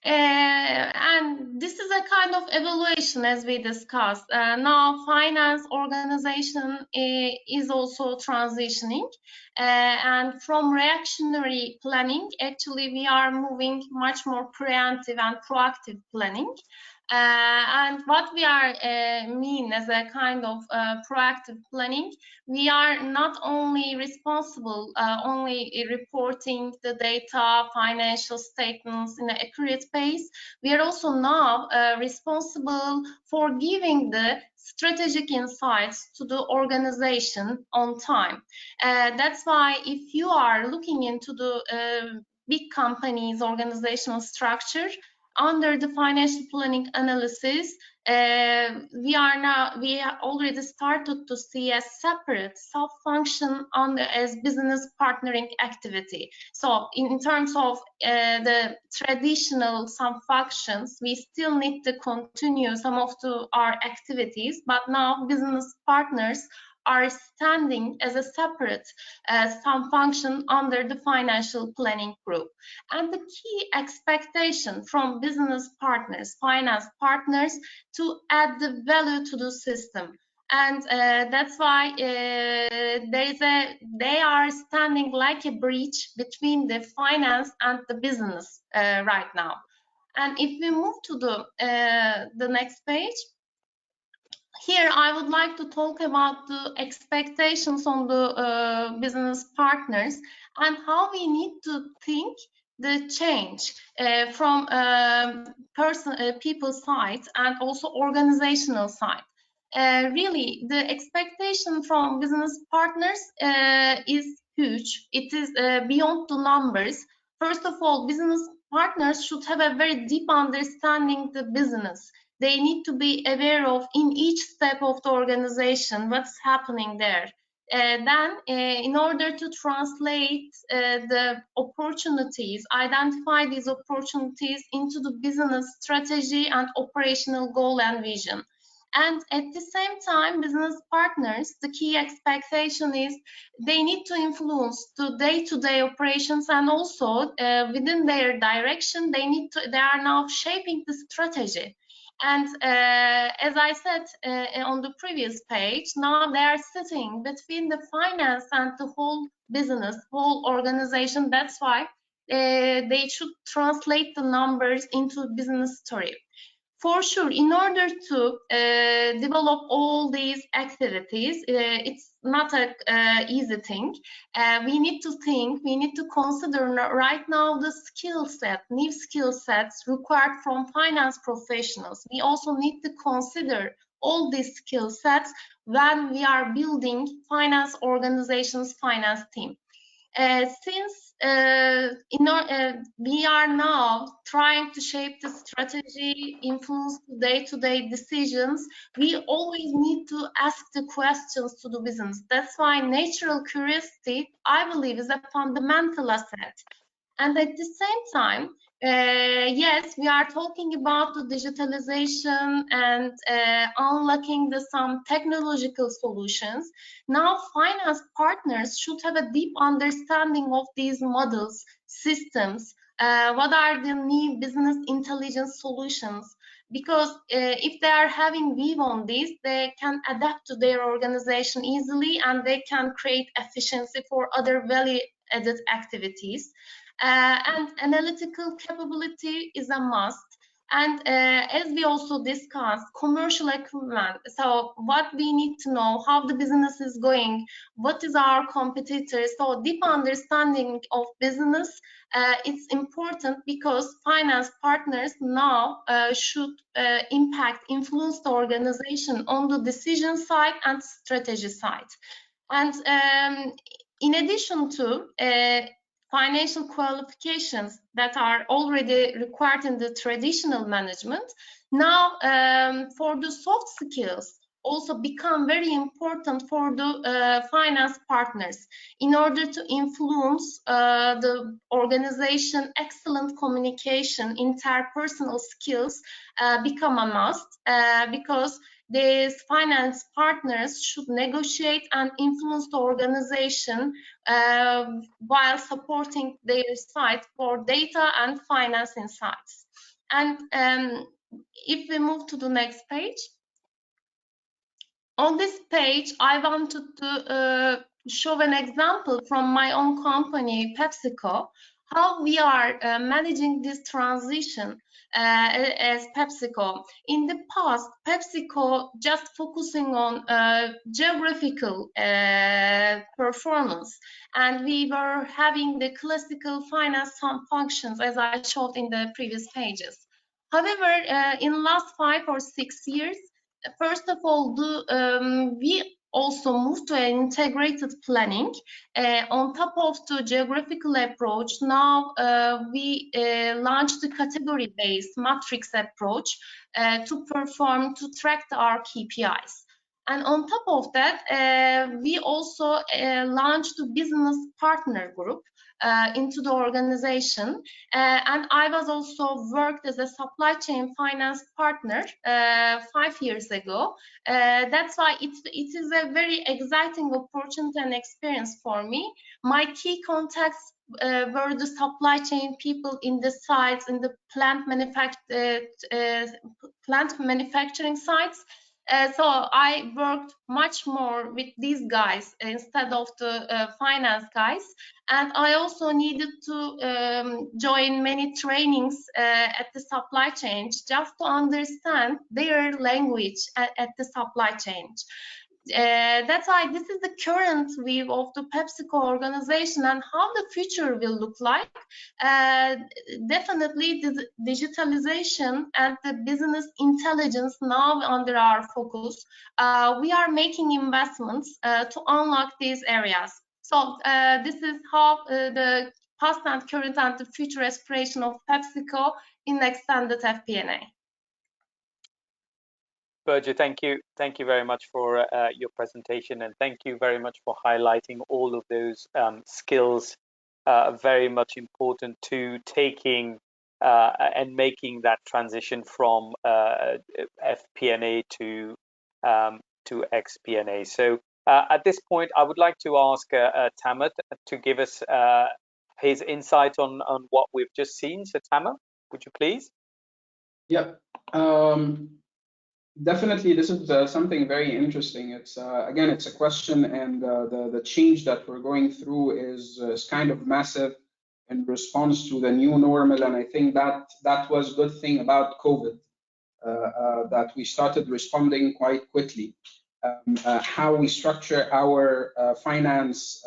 Speaker 4: And this is a kind of evaluation as we discussed. Now finance organization is also transitioning, and from reactionary planning, actually we are moving much more preemptive and proactive planning. And what we are mean as a kind of proactive planning, we are not only responsible only reporting the data, financial statements in an accurate pace, we are also now responsible for giving the strategic insights to the organization on time. That's why if you are looking into the big companies' organizational structure, under the financial planning analysis, we have already started to see a separate sub-function as business partnering activity. So in terms of the traditional sub-functions, we still need to continue some of our activities, but now business partners are standing as a separate sub-function under the financial planning group. And the key expectation from business partners, finance partners, to add the value to the system. And that's why they are standing like a bridge between the finance and the business right now. And if we move to the next page, here I would like to talk about the expectations on the business partners and how we need to think the change from people side and also organizational side. Really, the expectation from business partners is huge. It is beyond the numbers. First of all, business partners should have a very deep understanding the business. They need to be aware of in each step of the organization what's happening there. Then, in order to translate the opportunities, identify these opportunities into the business strategy and operational goal and vision. And at the same time, business partners, the key expectation is they need to influence the day-to-day operations, and also within their direction, they are now shaping the strategy. And as I said on the previous page, now they are sitting between the finance and the whole business, whole organization. That's why they should translate the numbers into business story. For sure, in order to develop all these activities, it's not an easy thing. We need to think, we need to consider right now the skill set, new skill sets required from finance professionals. We also need to consider all these skill sets when we are building finance organizations, finance team. Since we are now trying to shape the strategy, influence day-to-day decisions, we always need to ask the questions to the business. That's why natural curiosity, I believe, is a fundamental asset. And at the same time, yes, we are talking about the digitalization and unlocking some technological solutions. Now, finance partners should have a deep understanding of these models, systems, what are the new business intelligence solutions, because if they are having view on this, they can adapt to their organization easily, and they can create efficiency for other value-added activities. And analytical capability is a must. And as we also discussed, commercial acumen. So what we need to know, how the business is going, what is our competitors. So deep understanding of business, it's important, because finance partners now should influence the organization on the decision side and strategy side. And in addition to financial qualifications that are already required in the traditional management, now for the soft skills also become very important for the finance partners in order to influence the organization. Excellent communication, interpersonal skills become a must, because these finance partners should negotiate and influence the organization while supporting their side for data and finance insights. And if we move to the next page, on this page, I wanted to show an example from my own company, Pepsico, how we are managing this transition as Pepsico. In the past, Pepsico just focusing on geographical performance, and we were having the classical finance functions, as I showed in the previous pages. However, in last 5 or 6 years, first of all, we also moved to an integrated planning. On top of the geographical approach, now we launched the category-based matrix approach to track our KPIs. And on top of that, we also launched the business partner group into the organization, and I was also worked as a supply chain finance partner 5 years ago. That's why it is a very exciting opportunity and experience for me. My key contacts were the supply chain people in the sites, in the plant manufacturing sites. So I worked much more with these guys instead of the finance guys, and I also needed to join many trainings at the supply chain just to understand their language at the supply chain. That's why this is the current view of the Pepsico organization and how the future will look like. Definitely the digitalization and the business intelligence now under our focus. We are making investments to unlock these areas. So this is how the past and current and the future aspiration of Pepsico in extended FP&A.
Speaker 1: Birgit, thank you. Thank you very much for your presentation, and thank you very much for highlighting all of those skills, very much important to taking and making that transition from FP&A to to xP&A. So at this point, I would like to ask Tamer to give us his insight on what we've just seen. So Tamer, would you please?
Speaker 3: Yeah, definitely. This is something very interesting. It's again, it's a question, and the change that we're going through is kind of massive in response to the new normal. And I think that was a good thing about COVID, that we started responding quite quickly. How we structure our finance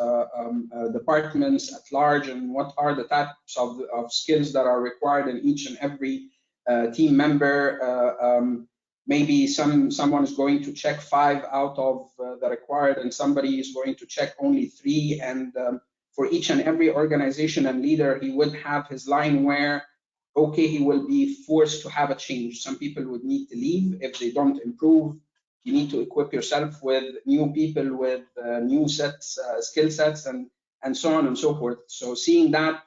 Speaker 3: departments at large, and what are the types of skills that are required in each and every team member. Maybe someone is going to check 5 out of the required, and somebody is going to check only 3. And for each and every organization and leader, he would have his line where, okay, he will be forced to have a change. Some people would need to leave if they don't improve. You need to equip yourself with new people with new skill sets, and so on and so forth. So seeing that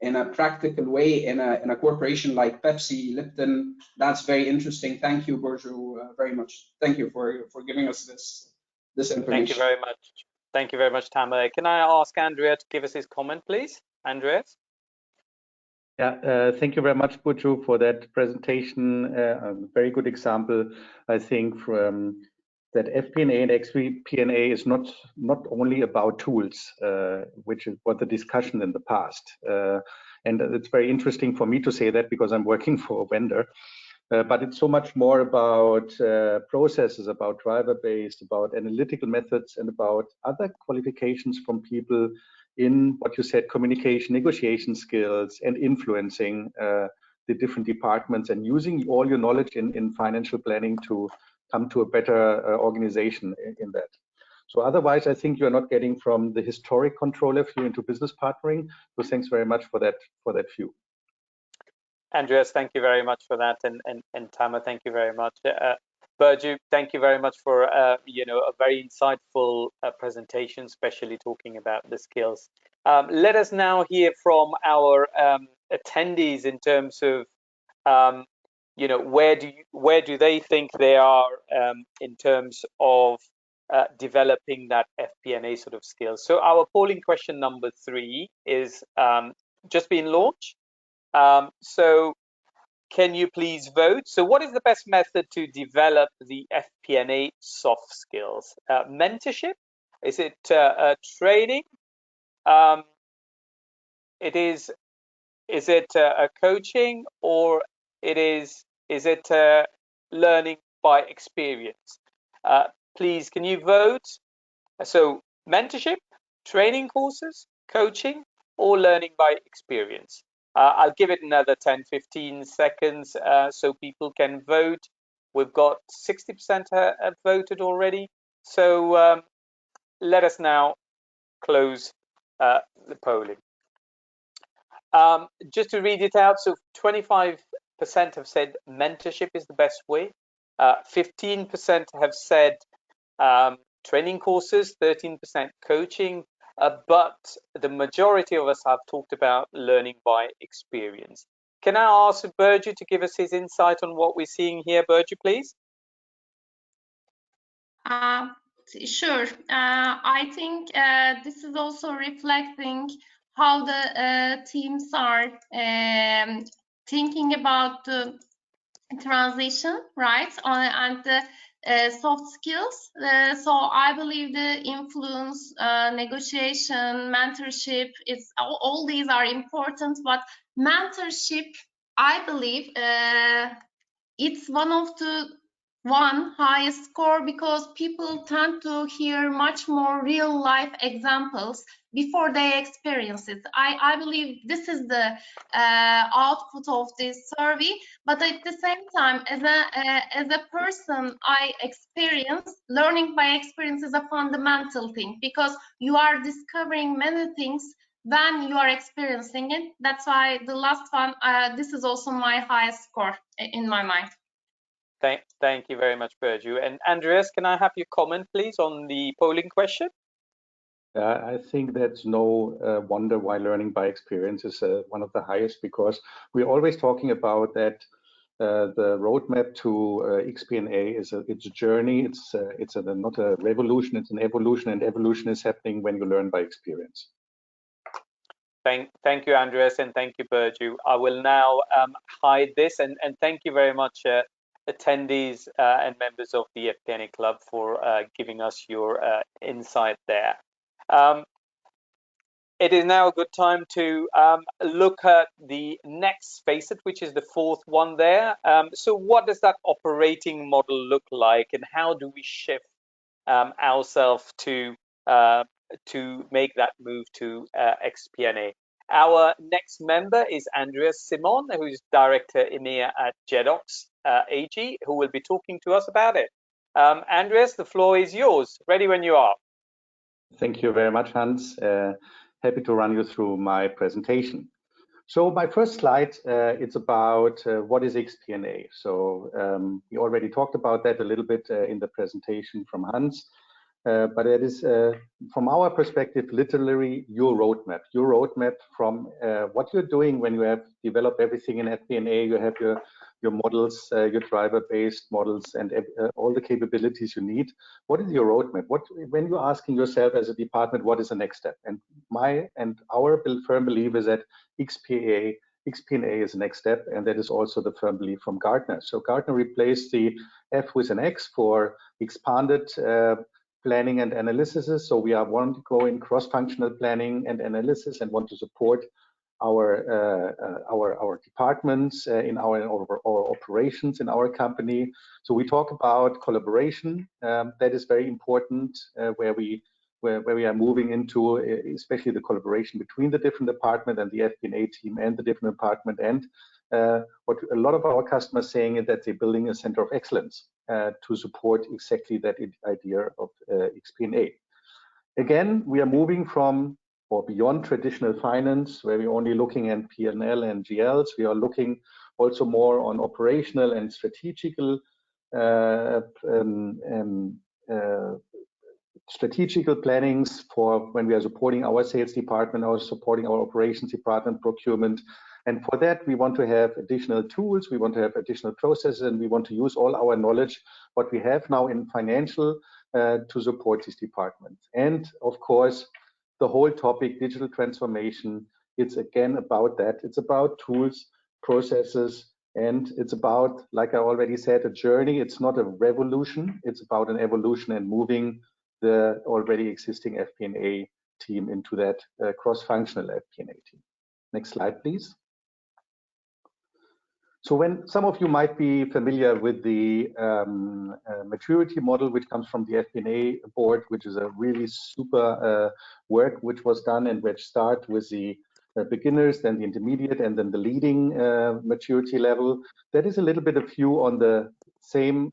Speaker 3: in a practical way in a corporation like Pepsi, Lipton, that's very interesting. Thank you, Burcu, very much. Thank you for giving us this information.
Speaker 1: Thank you very much. Thank you very much, Tamer. Can I ask Andrea to give us his comment, please? Andreas?
Speaker 5: Yeah, thank you very much, Burcu, for that presentation. A very good example, I think, from that FP&A and xP&A is not only about tools, which is what the discussion in the past. And it's very interesting for me to say that because I'm working for a vendor. But it's so much more about processes, about driver-based, about analytical methods, and about other qualifications from people in what you said, communication, negotiation skills, and influencing the different departments, and using all your knowledge in financial planning to come to a better organization in that. So otherwise, I think you're not getting from the historic controller view into business partnering. So thanks very much for that view.
Speaker 1: Andreas, thank you very much for that, and Tamer, thank you very much. Burcu, thank you very much for a very insightful presentation, especially talking about the skills. Let us now hear from our attendees in terms of where do they think they are in terms of developing that FP&A sort of skills. So our polling question number 3 is just been launched. So can you please vote? So what is the best method to develop the FP&A soft skills? Mentorship? Is it training? Is it a coaching, or is it learning by experience? Please, can you vote? So mentorship, training courses, coaching, or learning by experience? I'll give it another 10-15 seconds so people can vote. We've got 60% have voted already. So let us now close the polling. Just to read it out, so 25% have said mentorship is the best way. 15% have said training courses, 13% coaching, but the majority of us have talked about learning by experience. Can I ask Burcu to give us his insight on what we're seeing here? Burcu, please.
Speaker 4: Sure. I think this is also reflecting how the teams are thinking about the transition, right? And the soft skills. So I believe the influence, negotiation, mentorship, all these are important. But mentorship, I believe, it's one of the highest score, because people tend to hear much more real life examples before they experience it. I believe this is the output of this survey. But at the same time, as a person, I experience learning by experience is a fundamental thing, because you are discovering many things when you are experiencing it. That's why the last one, this is also my highest score in my mind.
Speaker 1: Thank you very much, Burcu. And Andreas, can I have your comment, please, on the polling question?
Speaker 5: I think that's no wonder why learning by experience is one of the highest, because we're always talking about that the roadmap to xP&A it's a journey. It's not a revolution, it's an evolution, and evolution is happening when you learn by experience.
Speaker 1: Thank you, Andreas, and thank you, Burju. I will now hide this, and thank you very much, attendees and members of the FP&A Club, for giving us your insight there. It is now a good time to look at the next facet, which is the fourth one there. So what does that operating model look like, and how do we shift ourselves to make that move to xP&A? Our next member is Andreas Simon, who is Director EMEA at Jedox AG, who will be talking to us about it. Andreas, the floor is yours. Ready when you are.
Speaker 5: Thank you very much, Hans. Happy to run you through my presentation. So my first slide, it's about what is xP&A. So we already talked about that a little bit in the presentation from Hans. But it is, from our perspective, literally your roadmap from what you're doing when you have developed everything in FP&A. You have your models, your driver-based models, and all the capabilities you need. What is your roadmap? When you're asking yourself as a department, what is the next step? And our firm belief is that xP&A is the next step, and that is also the firm belief from Gartner. So Gartner replaced the F with an X for expanded planning and analysis. So we want to go in cross-functional planning and analysis and want to support our departments in our operations in our company. So we talk about collaboration. That is very important, where we are moving into, especially the collaboration between the different departments and the FP&A team and the different department. And what a lot of our customers are saying is that they're building a center of excellence to support exactly that idea of xP&A. Again, we are moving from or beyond traditional finance, where we're only looking at P&L and GLs. We are looking also more on operational and strategical plannings for when we are supporting our sales department or supporting our operations department, procurement. And for that, we want to have additional tools, we want to have additional processes, and we want to use all our knowledge, what we have now in financial, to support this department. And of course, the whole topic, digital transformation, it's again about that. It's about tools, processes, and it's about, like I already said, a journey. It's not a revolution, it's about an evolution and moving the already existing FP&A team into that cross-functional FP&A team. Next slide, please. So when some of you might be familiar with the maturity model, which comes from the FBNA board, which is a really super work which was done and which start with the beginners, then the intermediate, and then the leading maturity level. That is a little bit of view on the same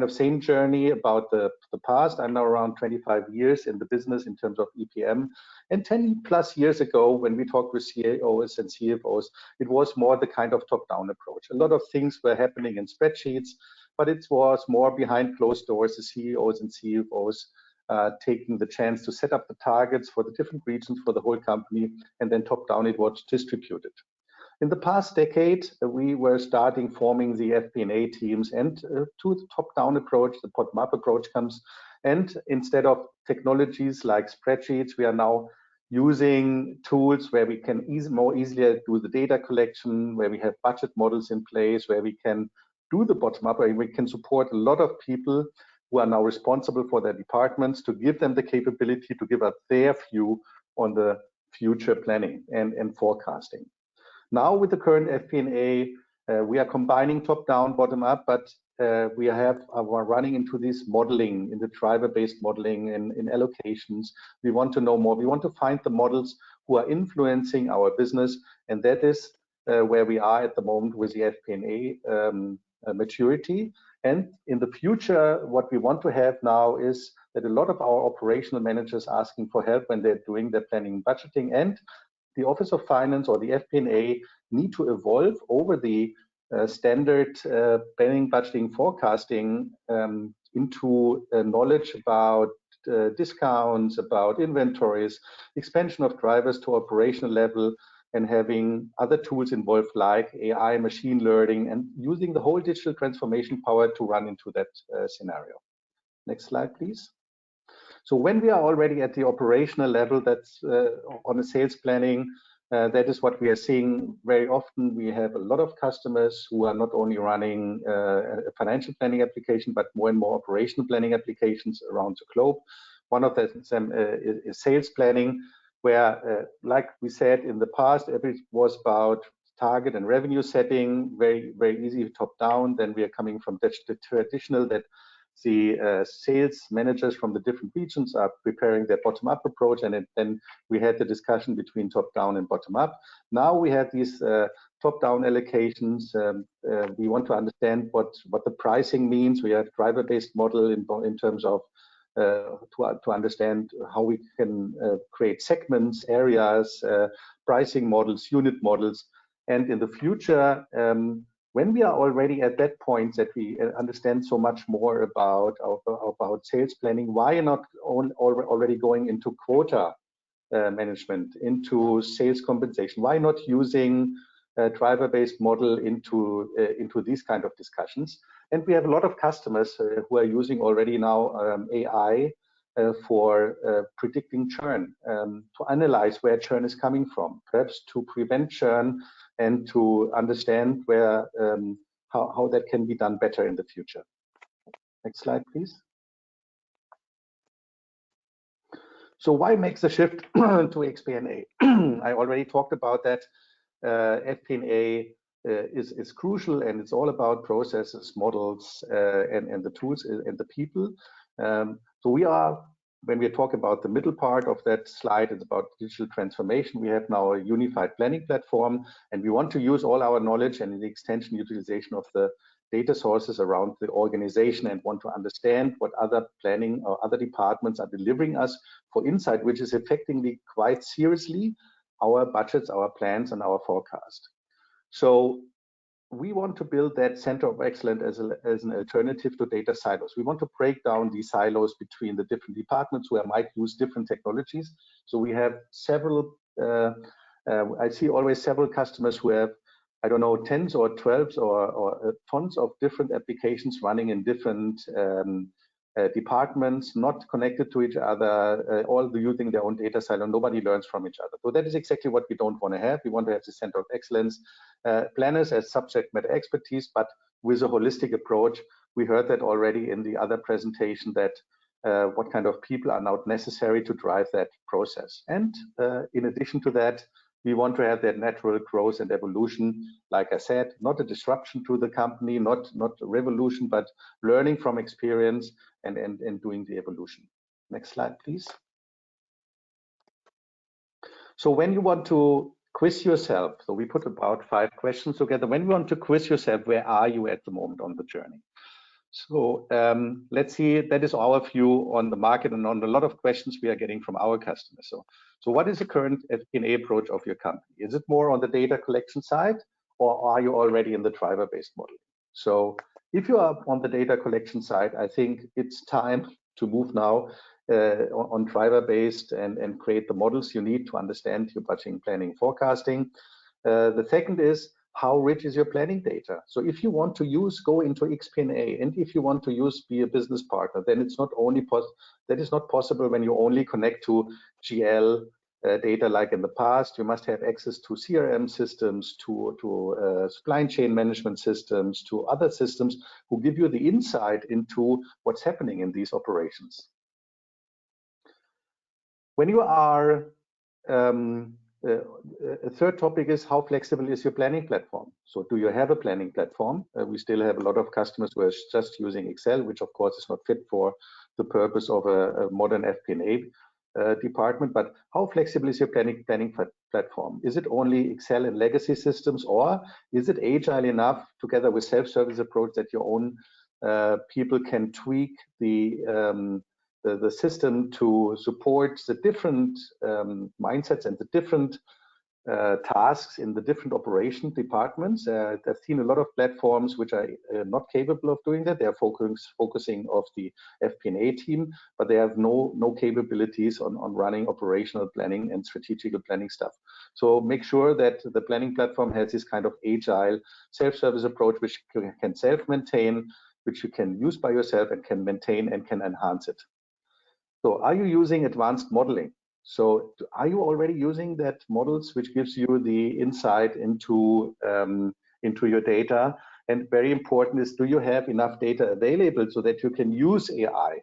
Speaker 5: same journey about the past. I'm now around 25 years in the business in terms of EPM, and 10 plus years ago when we talked with CEOs and CFOs, it was more the kind of top-down approach. A lot of things were happening in spreadsheets, but it was more behind closed doors, the CEOs and CFOs taking the chance to set up the targets for the different regions for the whole company, and then top-down it was distributed. In the past decade, we were starting forming the FP&A teams, and to the top-down approach, the bottom-up approach comes. And instead of technologies like spreadsheets, we are now using tools where we can more easily do the data collection, where we have budget models in place, where we can do the bottom-up, where we can support a lot of people who are now responsible for their departments to give them the capability to give us their view on the future planning and forecasting. Now with the current FP&A, we are combining top-down, bottom-up, but we are running into this modeling, in the driver-based modeling in allocations. We want to know more. We want to find the models who are influencing our business, and that is where we are at the moment with the FP&A maturity. And in the future, what we want to have now is that a lot of our operational managers asking for help when they're doing their planning and budgeting, and the Office of Finance or the FP&A need to evolve over the standard planning, budgeting, forecasting into knowledge about discounts, about inventories, expansion of drivers to operational level, and having other tools involved like AI, machine learning, and using the whole digital transformation power to run into that scenario. Next slide, please. So when we are already at the operational level, that's on the sales planning, that is what we are seeing very often. We have a lot of customers who are not only running a financial planning application, but more and more operational planning applications around the globe. One of them is sales planning, where, like we said in the past, it was about target and revenue setting, very, very easy top down. Then we are coming from the traditional that the sales managers from the different regions are preparing their bottom-up approach, and then we had the discussion between top-down and bottom-up. Now we have these top-down allocations. We want to understand what the pricing means. We have driver-based model in terms of to understand how we can create segments, areas, pricing models, unit models, and in the future. When we are already at that point that we understand so much more about sales planning, why not already going into quota management, into sales compensation? Why not using a driver-based model into these kind of discussions? And we have a lot of customers who are using already now AI for predicting churn, to analyze where churn is coming from, perhaps to prevent churn, and to understand where how that can be done better in the future. Next slide, please. So why make the shift to xP&A? I already talked about that. FP&A is crucial, and it's all about processes, models, and the tools and the people. So we are, when we talk about the middle part of that slide, it's about digital transformation. We have now a unified planning platform, and we want to use all our knowledge and the extension utilization of the data sources around the organization, and want to understand what other planning or other departments are delivering us for insight, which is affecting quite seriously our budgets, our plans, and our forecast. So we want to build that center of excellence as an alternative to data silos. We want to break down these silos between the different departments where might use different technologies. So we have several, I see always several customers who have, I don't know, 10s or 12s or tons of different applications running in different departments, not connected to each other, all using their own data silo. Nobody learns from each other. So that is exactly what we don't want to have. We want to have the center of excellence, planners as subject matter expertise, but with a holistic approach. We heard that already in the other presentation, that what kind of people are now necessary to drive that process. And in addition to that, we want to have that natural growth and evolution. Like I said, not a disruption to the company, not a revolution, but learning from experience and doing the evolution. Next slide, please. So when you want to quiz yourself, so we put about 5 questions together. When you want to quiz yourself, where are you at the moment on the journey? So let's see, that is our view on the market and on a lot of questions we are getting from our customers. So what is the current FP&A approach of your company? Is it more on the data collection side, or are you already in the driver-based model? So if you are on the data collection side, I think it's time to move now on driver-based and create the models you need to understand your budgeting, planning, forecasting. The second is, how rich is your planning data? So if you want to go into xP&A, and if you want to be a business partner, then it's not only that is not possible when you only connect to GL data like in the past. You must have access to CRM systems, to supply chain management systems, to other systems who give you the insight into what's happening in these operations. When you are a third topic is, how flexible is your planning platform? So do you have a planning platform? We still have a lot of customers who are just using Excel, which of course is not fit for the purpose of a modern FP&A department. But how flexible is your planning platform? Is it only Excel and legacy systems, or is it agile enough together with self-service approach that your own people can tweak the system to support the different mindsets and the different tasks in the different operation departments. I've seen a lot of platforms which are not capable of doing that. They are focusing of the FP&A team, but they have no capabilities on running operational planning and strategical planning stuff. So make sure that the planning platform has this kind of agile self-service approach, which can self-maintain, which you can use by yourself and can maintain and can enhance it. So are you using advanced modeling? So are you already using that models which gives you the insight into your data? And very important is, do you have enough data available so that you can use AI?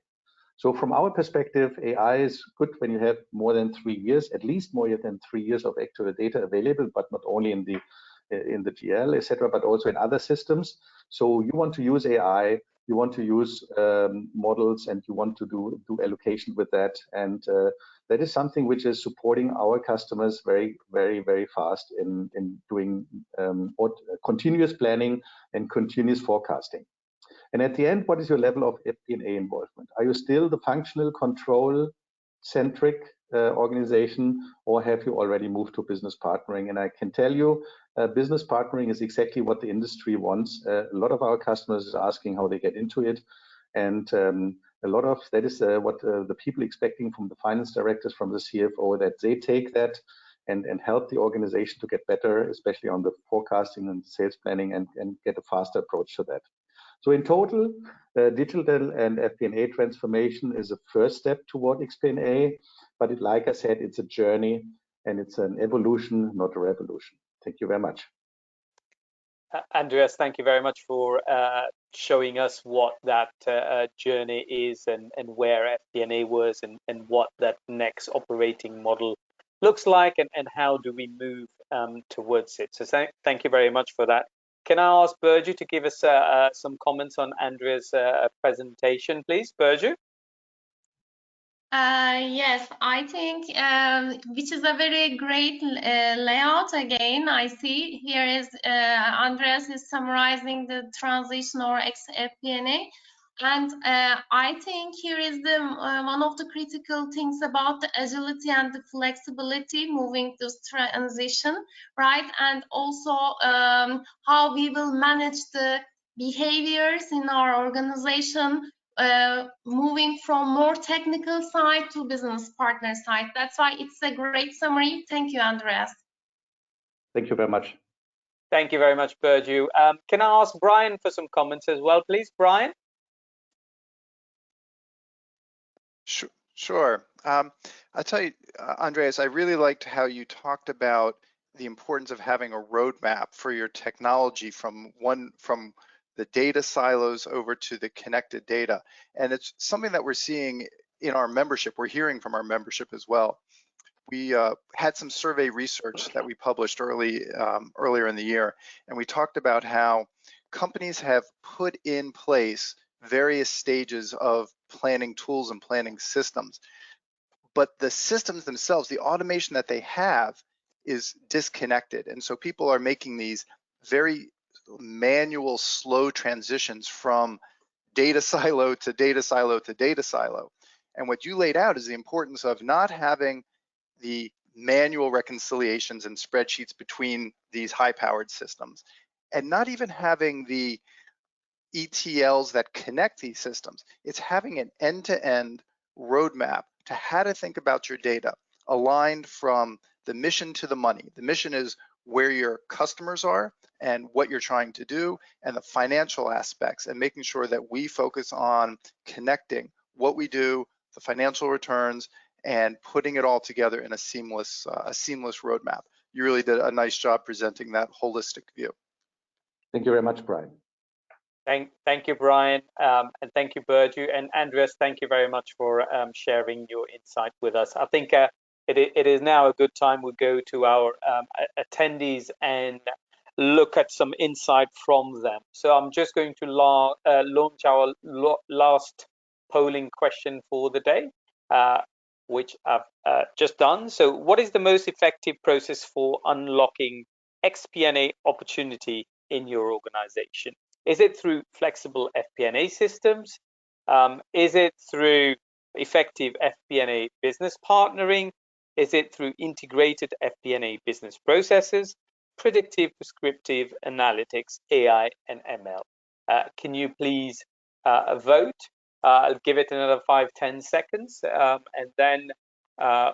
Speaker 5: So from our perspective, AI is good when you have more than 3 years, at least more than 3 years of actual data available, but not only in the GL, etc., but also in other systems. So you want to use AI, you want to use models, and you want to do allocation with that. And that is something which is supporting our customers very, very, very fast in doing continuous planning and continuous forecasting. And at the end, what is your level of FP&A involvement? Are you still the functional control-centric organization, or have you already moved to business partnering? And I can tell you, business partnering is exactly what the industry wants. A lot of our customers are asking how they get into it. And a lot of that is what the people expecting from the finance directors, from the CFO, that they take that and help the organization to get better, especially on the forecasting and sales planning, and get a faster approach to that. So in total, digital and FP&A transformation is a first step toward xP&A, but like I said, it's a journey and it's an evolution, not a revolution. Thank you very much.
Speaker 1: Andreas, thank you very much for showing us what that journey is and where FP&A was and what that next operating model looks like and how do we move towards it. So thank you very much for that. Can I ask Burcu to give us some comments on Andrea's presentation, please? Burcu?
Speaker 4: Yes, I think which is a very great layout. Again, I see here is Andreas is summarizing the transition or xFP&A. And I think here is the one of the critical things about the agility and the flexibility moving this transition, right? And also how we will manage the behaviors in our organization, moving from more technical side to business partner side. That's why it's a great summary. Thank you, Andreas.
Speaker 5: Thank you very much.
Speaker 1: Thank you very much, Burcu. Can I ask Brian for some comments as well, please? Brian?
Speaker 6: Sure. I'll tell you, Andreas, I really liked how you talked about the importance of having a roadmap for your technology from the data silos over to the connected data. And it's something that we're seeing in our membership. We're hearing from our membership as well. We had some survey research that we published earlier in the year, and we talked about how companies have put in place various stages of planning tools and planning systems. But the systems themselves, the automation that they have is disconnected. And so people are making these very manual, slow transitions from data silo to data silo to data silo. And what you laid out is the importance of not having the manual reconciliations and spreadsheets between these high-powered systems, and not even having the ETLs that connect these systems. It's having an end-to-end roadmap to how to think about your data, aligned from the mission to the money. The mission is where your customers are and what you're trying to do, and the financial aspects, and making sure that we focus on connecting what we do, the financial returns, and putting it all together in a seamless roadmap. You really did a nice job presenting that holistic view.
Speaker 5: Thank you very much, Brian.
Speaker 1: Thank you, Brian, and thank you, Burcu. And Andreas, thank you very much for sharing your insight with us. I think it is now a good time we go to our attendees and look at some insight from them. So I'm just going to launch our last polling question for the day, which I've just done. So what is the most effective process for unlocking xP&A opportunity in your organization? Is it through flexible FP&A systems? Is it through effective FP&A business partnering? Is it through integrated FP&A business processes, predictive, prescriptive analytics, AI, and ML? Can you please vote? I'll give it another 5-10 seconds, and then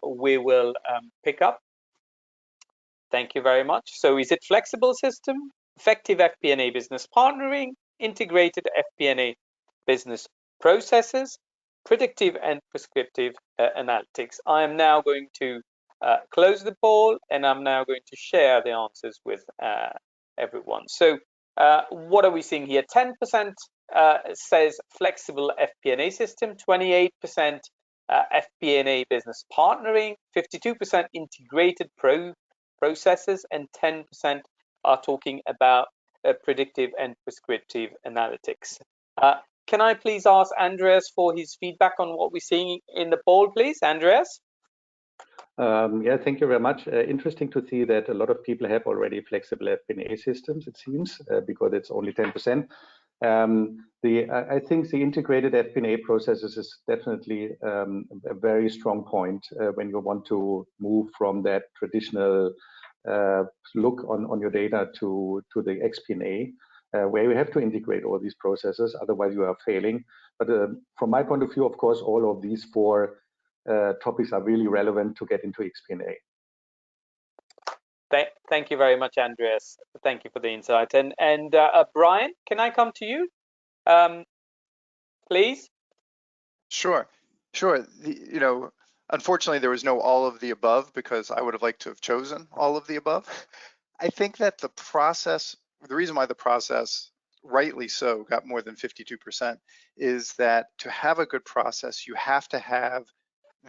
Speaker 1: we will pick up. Thank you very much. So is it flexible system, effective FP&A business partnering, integrated FP&A business processes, predictive and prescriptive analytics? I am now going to close the poll, and I'm now going to share the answers with everyone. So what are we seeing here? 10% says flexible FP&A system, 28% FP&A business partnering, 52% integrated processes, and 10% are talking about predictive and prescriptive analytics. Can I please ask Andreas for his feedback on what we're seeing in the poll, please? Andreas?
Speaker 5: Yeah, thank you very much. Interesting to see that a lot of people have already flexible FP&A systems, it seems, because it's only 10%. I think the integrated FP&A processes is definitely a very strong point when you want to move from that traditional look on your data to the xP&A, where you have to integrate all these processes, otherwise you are failing. But from my point of view, of course, all of these four topics are really relevant to get into xP&A.
Speaker 1: Thank you very much, Andreas. Thank you for the insight. And Brian, can I come to you, please?
Speaker 6: Sure. Unfortunately, there was no all of the above because I would have liked to have chosen all of the above. I think that the reason why the process, rightly so, got more than 52% is that to have a good process, you have to have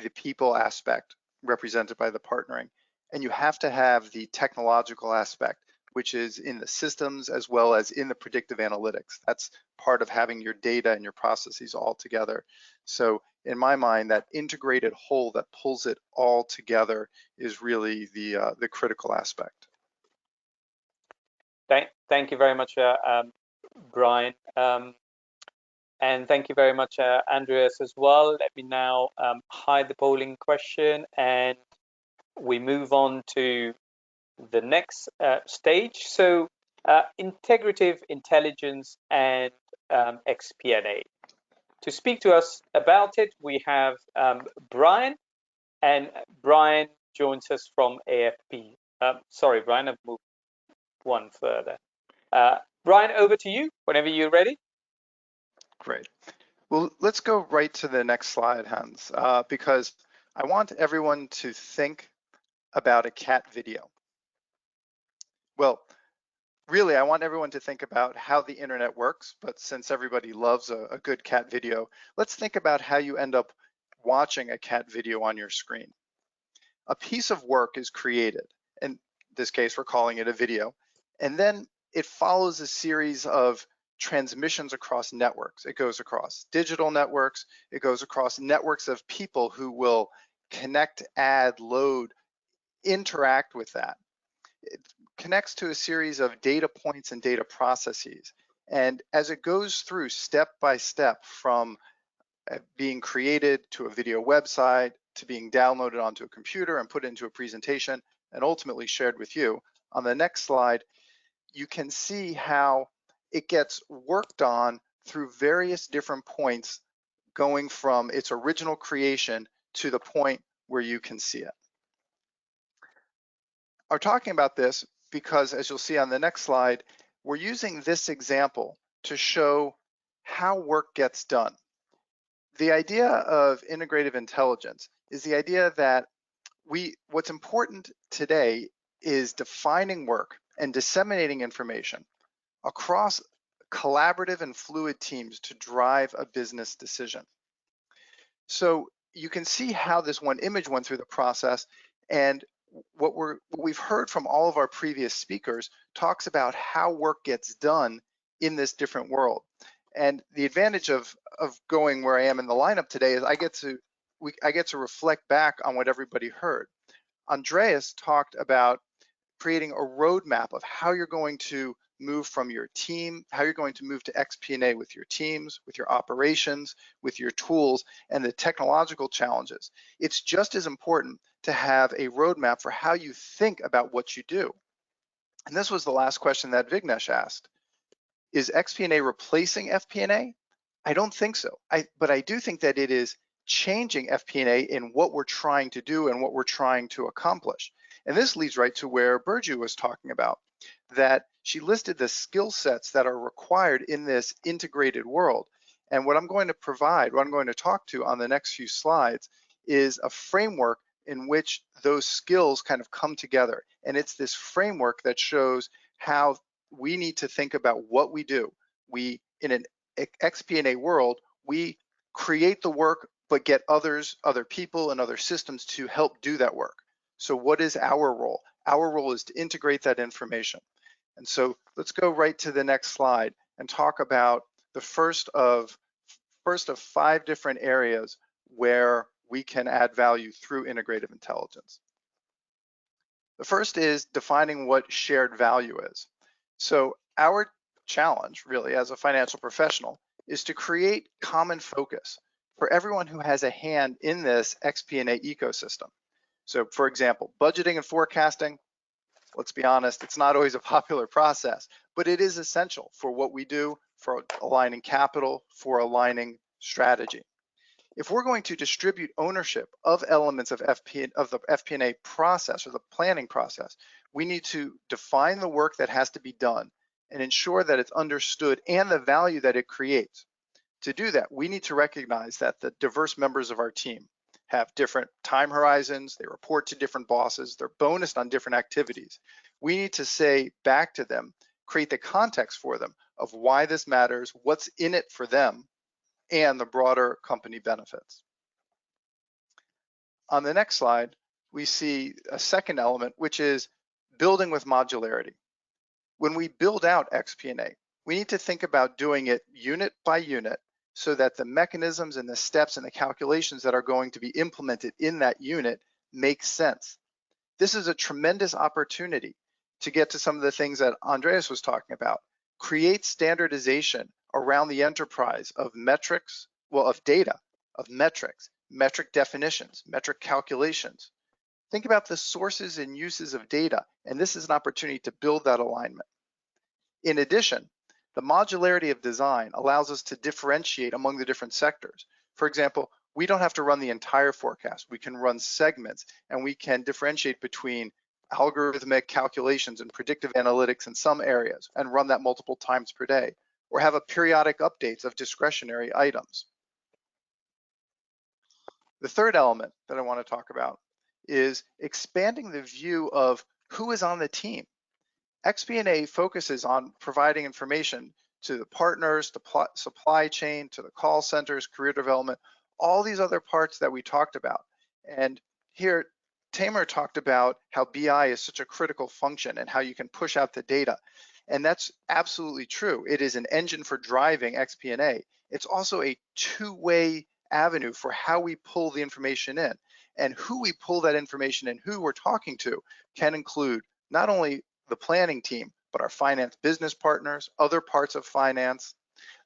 Speaker 6: the people aspect represented by the partnering, and you have to have the technological aspect, which is in the systems as well as in the predictive analytics. That's part of having your data and your processes all together. So in my mind, that integrated whole that pulls it all together is really the critical aspect.
Speaker 1: Thank you very much, Brian. And thank you very much, Andreas, as well. Let me now hide the polling question, and we move on to the next stage. So integrative intelligence and xP&A. To speak to us about it, we have Brian, and Brian joins us from AFP. Sorry, Brian, I've moved one further. Brian, over to you whenever you're ready.
Speaker 6: Great. Well, let's go right to the next slide, Hans, because I want everyone to think about a cat video. Well, really, I want everyone to think about how the internet works, but since everybody loves a good cat video, let's think about how you end up watching a cat video on your screen. A piece of work is created. In this case, we're calling it a video. And then it follows a series of transmissions across networks. It goes across digital networks. It goes across networks of people who will connect, add, load, interact with that. It connects to a series of data points and data processes. And as it goes through step by step from being created to a video website, to being downloaded onto a computer and put into a presentation and ultimately shared with you, on the next slide, you can see how it gets worked on through various different points, going from its original creation to the point where you can see it. I'm talking about this because, as you'll see on the next slide, we're using this example to show how work gets done. The idea of integrative intelligence is the idea that what's important today is defining work and disseminating information across collaborative and fluid teams to drive a business decision. So you can see how this one image went through the process, and what we've heard from all of our previous speakers talks about how work gets done in this different world. And the advantage of going where I am in the lineup today is I get to reflect back on what everybody heard. Andreas talked about creating a roadmap of how you're going to move from your team, how you're going to move to xP&A with your teams, with your operations, with your tools, and the technological challenges. It's just as important to have a roadmap for how you think about what you do. And this was the last question that Vignesh asked. Is xP&A replacing FP&A? I don't think so. But I do think that it is changing FP&A in what we're trying to do and what we're trying to accomplish. And this leads right to where Burju was talking about, that she listed the skill sets that are required in this integrated world. And what I'm going to provide, what I'm going to talk to on the next few slides, is a framework in which those skills kind of come together. And it's this framework that shows how we need to think about what we do. We, in an xP&A world, we create the work, but get other people and other systems to help do that work. So what is our role? Our role is to integrate that information. And so let's go right to the next slide and talk about the first of 5 different areas where we can add value through integrative intelligence. The first is defining what shared value is. So our challenge, really, as a financial professional, is to create common focus for everyone who has a hand in this xP&A ecosystem. So, for example, budgeting and forecasting, let's be honest, it's not always a popular process, but it is essential for what we do, for aligning capital, for aligning strategy. If we're going to distribute ownership of elements of the FP&A process or the planning process, we need to define the work that has to be done and ensure that it's understood and the value that it creates. To do that, we need to recognize that the diverse members of our team have different time horizons, they report to different bosses, they're bonused on different activities. We need to say back to them, create the context for them of why this matters, what's in it for them, and the broader company benefits. On the next slide, we see a second element, which is building with modularity. When we build out xP&A, we need to think about doing it unit by unit so that the mechanisms and the steps and the calculations that are going to be implemented in that unit make sense. This is a tremendous opportunity to get to some of the things that Andreas was talking about. Create standardization around the enterprise of metrics, well, of data, of metrics, metric definitions, metric calculations. Think about the sources and uses of data, and this is an opportunity to build that alignment. In addition, the modularity of design allows us to differentiate among the different sectors. For example, we don't have to run the entire forecast. We can run segments, and we can differentiate between algorithmic calculations and predictive analytics in some areas and run that multiple times per day, or have a periodic updates of discretionary items. The third element that I want to talk about is expanding the view of who is on the team. xP&A focuses on providing information to the partners, the supply chain, to the call centers, career development, all these other parts that we talked about. And here, Tamer talked about how BI is such a critical function and how you can push out the data. And that's absolutely true. It is an engine for driving xP&A. It's also a two-way avenue for how we pull the information in. And who we pull that information in, who we're talking to, can include not only the planning team, but our finance business partners, other parts of finance,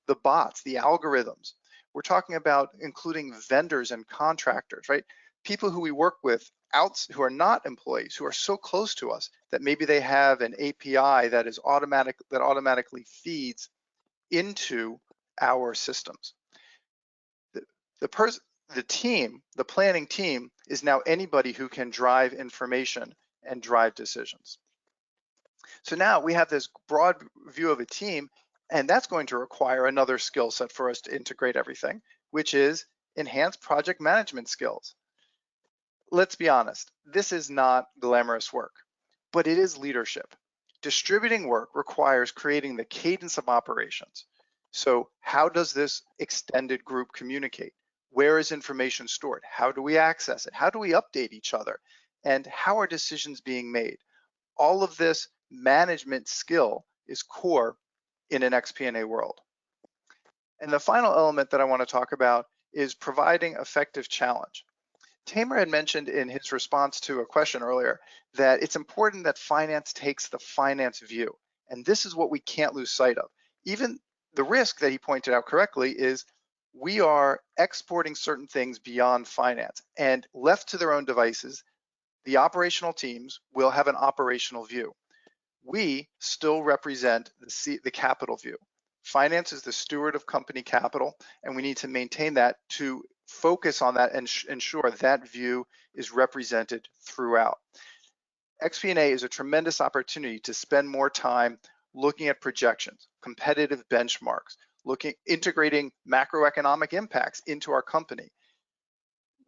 Speaker 6: the bots, the algorithms. We're talking about including vendors and contractors, right? People who we work with who are not employees, who are so close to us that maybe they have an API that is automatically feeds into our systems. The team, the planning team, is now anybody who can drive information and drive decisions. So now we have this broad view of a team, and that's going to require another skill set for us to integrate everything, which is enhanced project management skills. Let's be honest, this is not glamorous work, but it is leadership. Distributing work requires creating the cadence of operations. So how does this extended group communicate? Where is information stored? How do we access it? How do we update each other? And how are decisions being made? All of this management skill is core in an xP&A world. And the final element that I want to talk about is providing effective challenge. Tamer had mentioned in his response to a question earlier that it's important that finance takes the finance view. And this is what we can't lose sight of. Even the risk that he pointed out correctly is we are exporting certain things beyond finance, and left to their own devices, The operational teams will have an operational view. We still represent the capital view. Finance is the steward of company capital, and we need to maintain that to focus on that and ensure that view is represented throughout. xP&A is a tremendous opportunity to spend more time looking at projections, competitive benchmarks, integrating macroeconomic impacts into our company.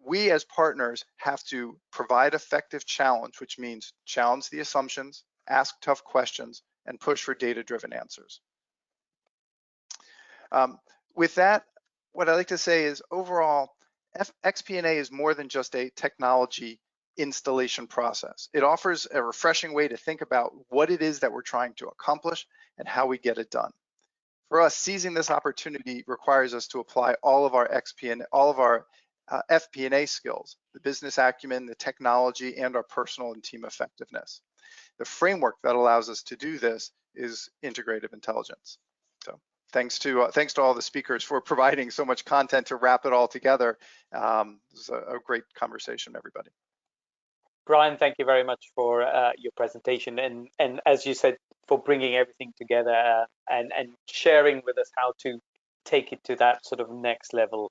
Speaker 6: We as partners have to provide effective challenge, which means challenge the assumptions, ask tough questions, and push for data-driven answers. With that, what I like to say is overall, xP&A is more than just a technology installation process. It offers a refreshing way to think about what it is that we're trying to accomplish and how we get it done. For us, seizing this opportunity requires us to apply all of our FP&A skills, the business acumen, the technology, and our personal and team effectiveness. The framework that allows us to do this is integrative intelligence. So thanks to all the speakers for providing so much content to wrap it all together. This is a great conversation, everybody.
Speaker 1: Brian, thank you very much for your presentation, and as you said, for bringing everything together and sharing with us how to take it to that sort of next level.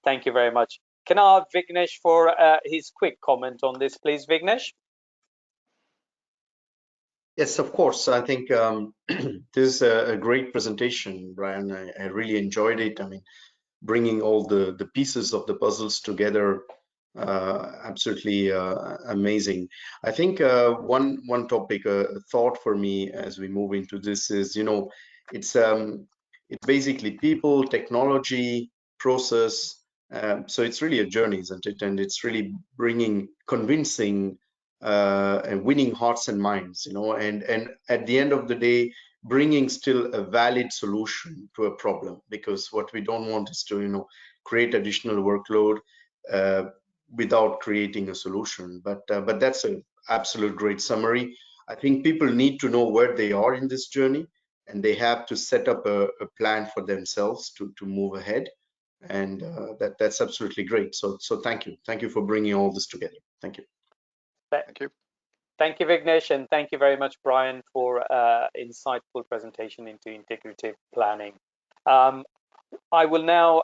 Speaker 1: Thank you very much. Can I ask Vignesh for his quick comment on this, please, Vignesh?
Speaker 2: Yes, of course. I think this is a great presentation, Brian. I really enjoyed it. I mean, bringing all the pieces of the puzzles together, absolutely amazing. I think one topic, a thought for me as we move into this is, it's basically people, technology, process. So it's really a journey, isn't it? And it's really convincing and winning hearts and minds, and at the end of the day, bringing still a valid solution to a problem, because what we don't want is to, create additional workload without creating a solution. But that's an absolute great summary. I think people need to know where they are in this journey, and they have to set up a plan for themselves to move ahead. And that's absolutely great. So thank you for bringing all this together. Thank you.
Speaker 6: Thank you.
Speaker 1: Thank you, Vignesh, and thank you very much, Brian, for insightful presentation into integrative planning. I will now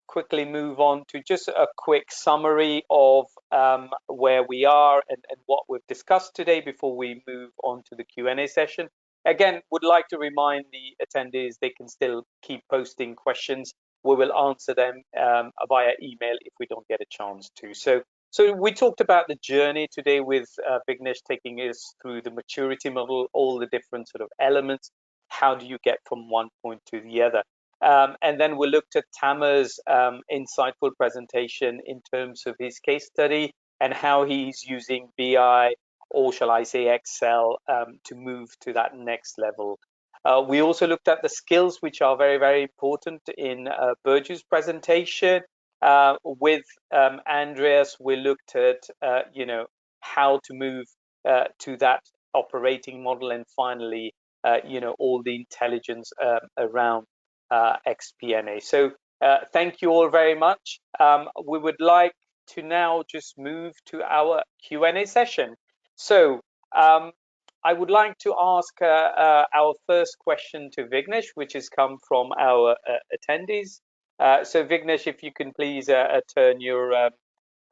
Speaker 1: quickly move on to just a quick summary of where we are and what we've discussed today before we move on to the Q&A session. Again, would like to remind the attendees they can still keep posting questions. We will answer them via email if we don't get a chance to. So we talked about the journey today with Vignesh taking us through the maturity model, all the different sort of elements. How do you get from one point to the other? And then we looked at Tamer's insightful presentation in terms of his case study and how he's using BI, or shall I say Excel, to move to that next level. We also looked at the skills, which are very, very important in Burju's presentation. With Andreas, we looked at how to move to that operating model, and finally all the intelligence around xP&A. So thank you all very much. We would like to now just move to our Q&A session. So I would like to ask our first question to Vignesh, which has come from our attendees. So Vignesh, if you can please turn your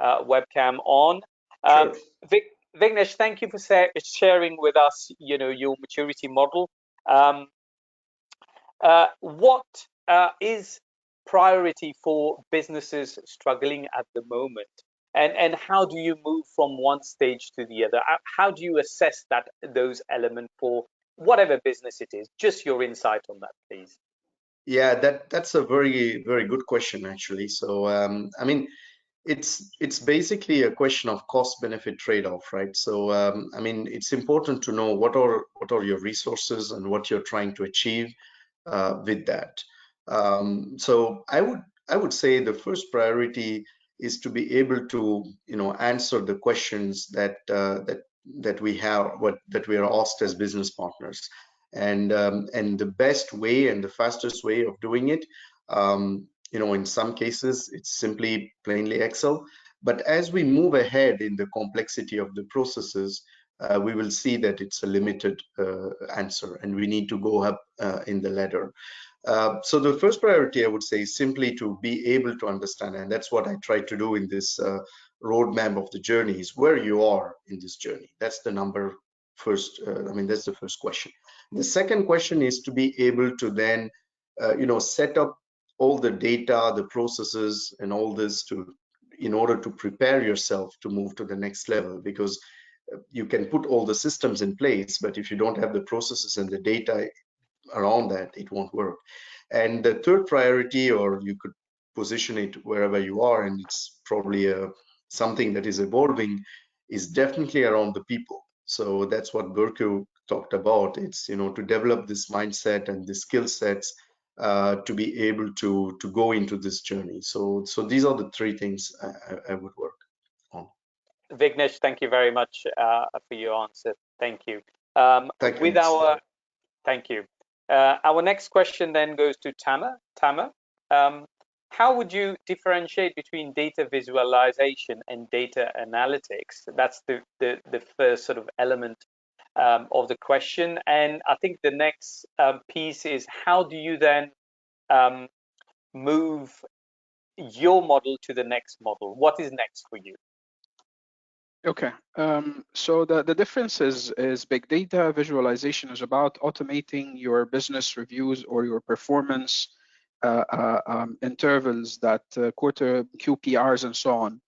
Speaker 1: webcam on.
Speaker 2: Sure.
Speaker 1: Vignesh, thank you for sharing with us, your maturity model. What is priority for businesses struggling at the moment, and how do you move from one stage to the other? How do you assess those elements for whatever business it is? Just your insight on that, please.
Speaker 2: Yeah, that's a very, very good question, actually. So I mean, it's basically a question of cost-benefit trade-off, right? So I mean, it's important to know what are your resources and what you're trying to achieve with that. So I would say the first priority is to be able to answer the questions that we have, that we are asked as business partners, and the best way and the fastest way of doing it, in some cases it's simply plainly Excel, But as we move ahead in the complexity of the processes, we will see that it's a limited answer, and we need to go up in the ladder. So the first priority, I would say, is simply to be able to understand, and that's what I try to do in this roadmap of the journey, is where you are in this journey. That's the that's the first question. The second question is to be able to then, set up all the data, the processes, and all this in order to prepare yourself to move to the next level, because you can put all the systems in place, but if you don't have the processes and the data around that, it won't work. And the third priority, or you could position it wherever you are, and it's probably something that is evolving, is definitely around the people. So that's what Berku talked about. It's, to develop this mindset and the skill sets to be able to go into this journey. So these are the three things I would work on.
Speaker 1: Vignesh, thank you very much for your answer. Thank you.
Speaker 2: Thank you.
Speaker 1: Thank you. Our next question then goes to Tamer. Tamer, how would you differentiate between data visualization and data analytics? That's the first sort of element of the question. And I think the next piece is, how do you then move your model to the next model? What is next for you?
Speaker 3: Okay, so the difference is big data visualization is about automating your business reviews or your performance intervals, that quarter QPRs and so on.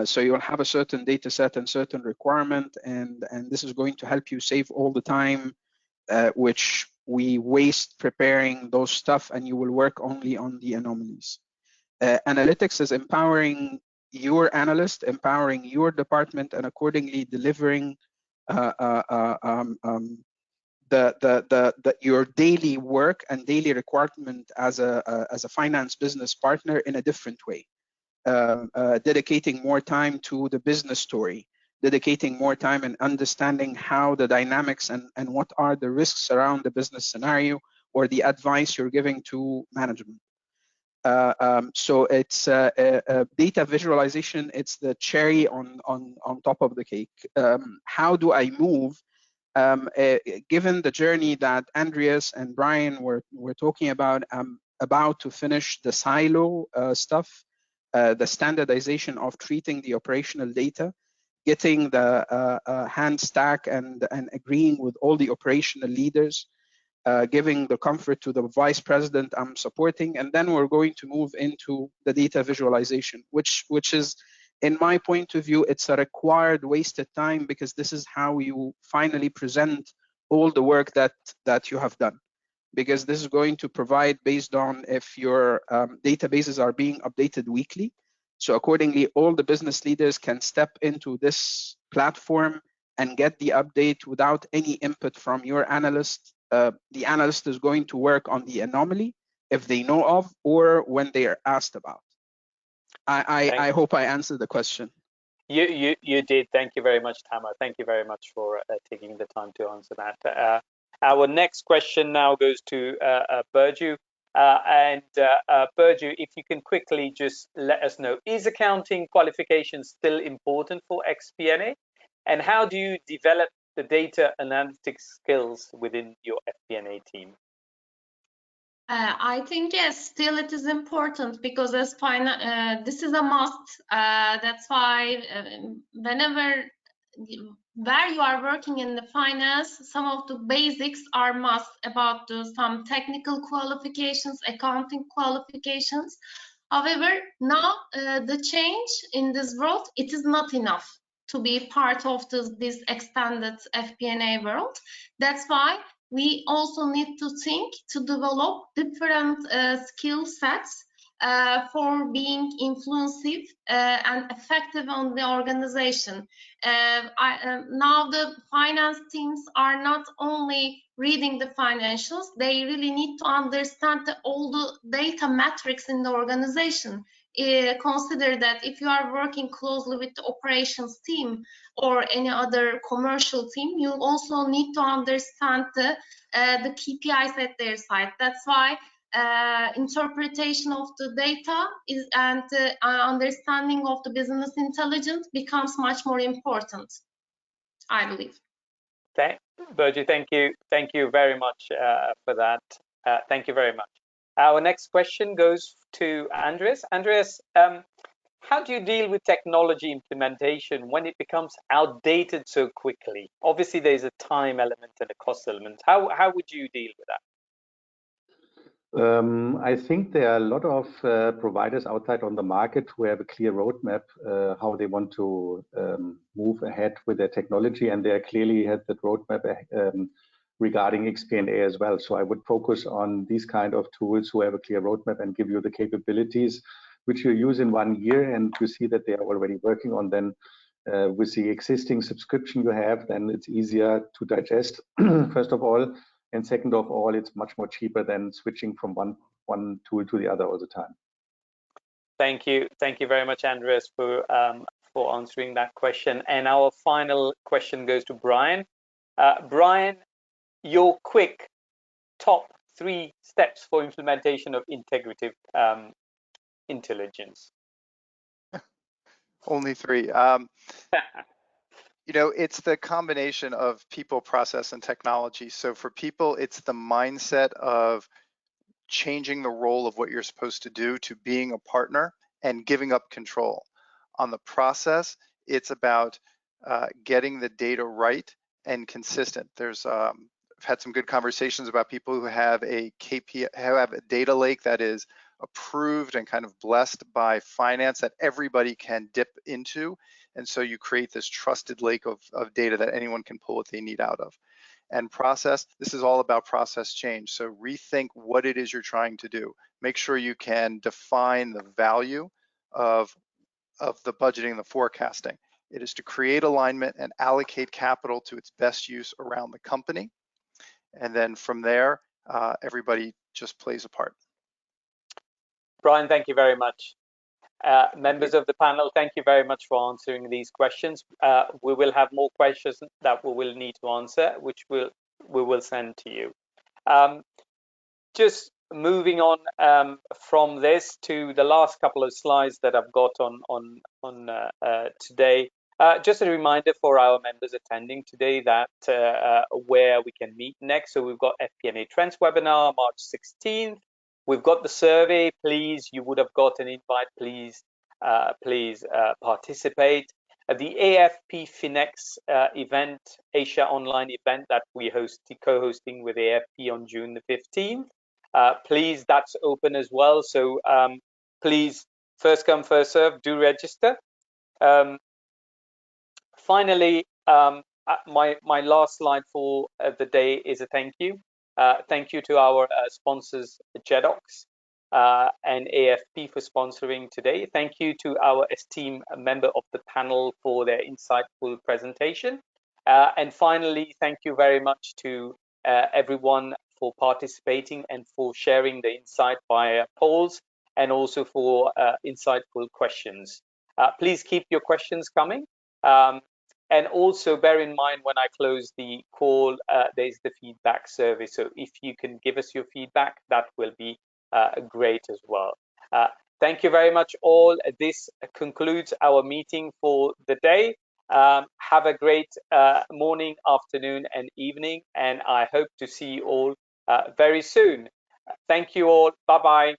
Speaker 3: So you'll have a certain data set and certain requirement, and this is going to help you save all the time which we waste preparing those stuff, and you will work only on the anomalies. Analytics is empowering your analyst, empowering your department, and accordingly delivering your daily work and daily requirement as a finance business partner in a different way. Dedicating more time to the business story, dedicating more time and understanding how the dynamics and what are the risks around the business scenario or the advice you're giving to management. So it's data visualization. It's the cherry on top of the cake. How do I move? Given the journey that Andreas and Brian were talking about, I'm about to finish the silo stuff, the standardization of treating the operational data, getting the hand stack and agreeing with all the operational leaders, giving the comfort to the vice president I'm supporting, and then we're going to move into the data visualization, which is, in my point of view, it's a required wasted time, because this is how you finally present all the work that you have done. Because this is going to provide based on if your databases are being updated weekly. So accordingly, all the business leaders can step into this platform and get the update without any input from your analyst. The analyst is going to work on the anomaly if they know of, or when they are asked about. I hope I answered the question.
Speaker 1: You did. Thank you very much, Tamer. Thank you very much for taking the time to answer that. Our next question now goes to Burju. Burju, if you can quickly just let us know, is accounting qualification still important for xP&A? And how do you develop the data analytics skills within your FP&A team?
Speaker 4: I think yes, still it is important, because as this is a must. That's why where you are working in the finance, some of the basics are must about some technical qualifications, accounting qualifications. However, now the change in this world, it is not enough to be part of this extended FP&A world. That's why we also need to think to develop different skill sets for being influensive and effective on the organization. Now the finance teams are not only reading the financials, they really need to understand all the data metrics in the organization. Consider that if you are working closely with the operations team or any other commercial team, you also need to understand the KPIs at their side. That's why interpretation of the data and understanding of the business intelligence becomes much more important, I believe.
Speaker 1: Burcu, thank you very much for that. Thank you very much. Our next question goes to Andreas. Andreas, how do you deal with technology implementation when it becomes outdated so quickly? Obviously, there's a time element and a cost element. How would you deal with that?
Speaker 5: I think there are a lot of providers outside on the market who have a clear roadmap how they want to move ahead with their technology, and they clearly have that roadmap regarding xP&A as well. So I would focus on these kind of tools who have a clear roadmap and give you the capabilities which you use in 1 year, and you see that they are already working on them. With the existing subscription you have, then it's easier to digest, first of all. And second of all, it's much more cheaper than switching from one tool to the other all the time.
Speaker 1: Thank you very much, Andreas, for answering that question. And our final question goes to Brian. Brian, your quick top 3 steps for implementation of integrative intelligence.
Speaker 6: Only 3. You know, it's the combination of people, process, and technology. So for people, it's the mindset of changing the role of what you're supposed to do to being a partner and giving up control. On the process, it's about getting the data right and consistent. I've had some good conversations about people who have a KPI, who have a data lake that is approved and kind of blessed by finance that everybody can dip into. And so you create this trusted lake of data that anyone can pull what they need out of. And process, this is all about process change. So rethink what it is you're trying to do. Make sure you can define the value of the budgeting and the forecasting. It is to create alignment and allocate capital to its best use around the company. And then from there, everybody just plays a part.
Speaker 1: Brian, thank you very much. Members of the panel, thank you very much for answering these questions. We will have more questions that we will need to answer, which we will send to you. Just moving on from this to the last couple of slides that I've got on today. Just a reminder for our members attending today that where we can meet next. So we've got FP&A Trends webinar, March 16th. We've got the survey. Please, you would have got an invite. Please participate. The AFP Finex event, Asia Online event that we co-hosting with AFP on June the 15th. Please, that's open as well. So please, first come, first serve, do register. Finally, my last slide for the day is a thank you. Thank you to our sponsors, JEDOX and AFP for sponsoring today. Thank you to our esteemed member of the panel for their insightful presentation. And finally, thank you very much to everyone for participating and for sharing the insight via polls and also for insightful questions. Please keep your questions coming. And also bear in mind when I close the call, there's the feedback survey. So if you can give us your feedback, that will be great as well. Thank you very much all. This concludes our meeting for the day. Have a great morning, afternoon, and evening. And I hope to see you all very soon. Thank you all. Bye-bye.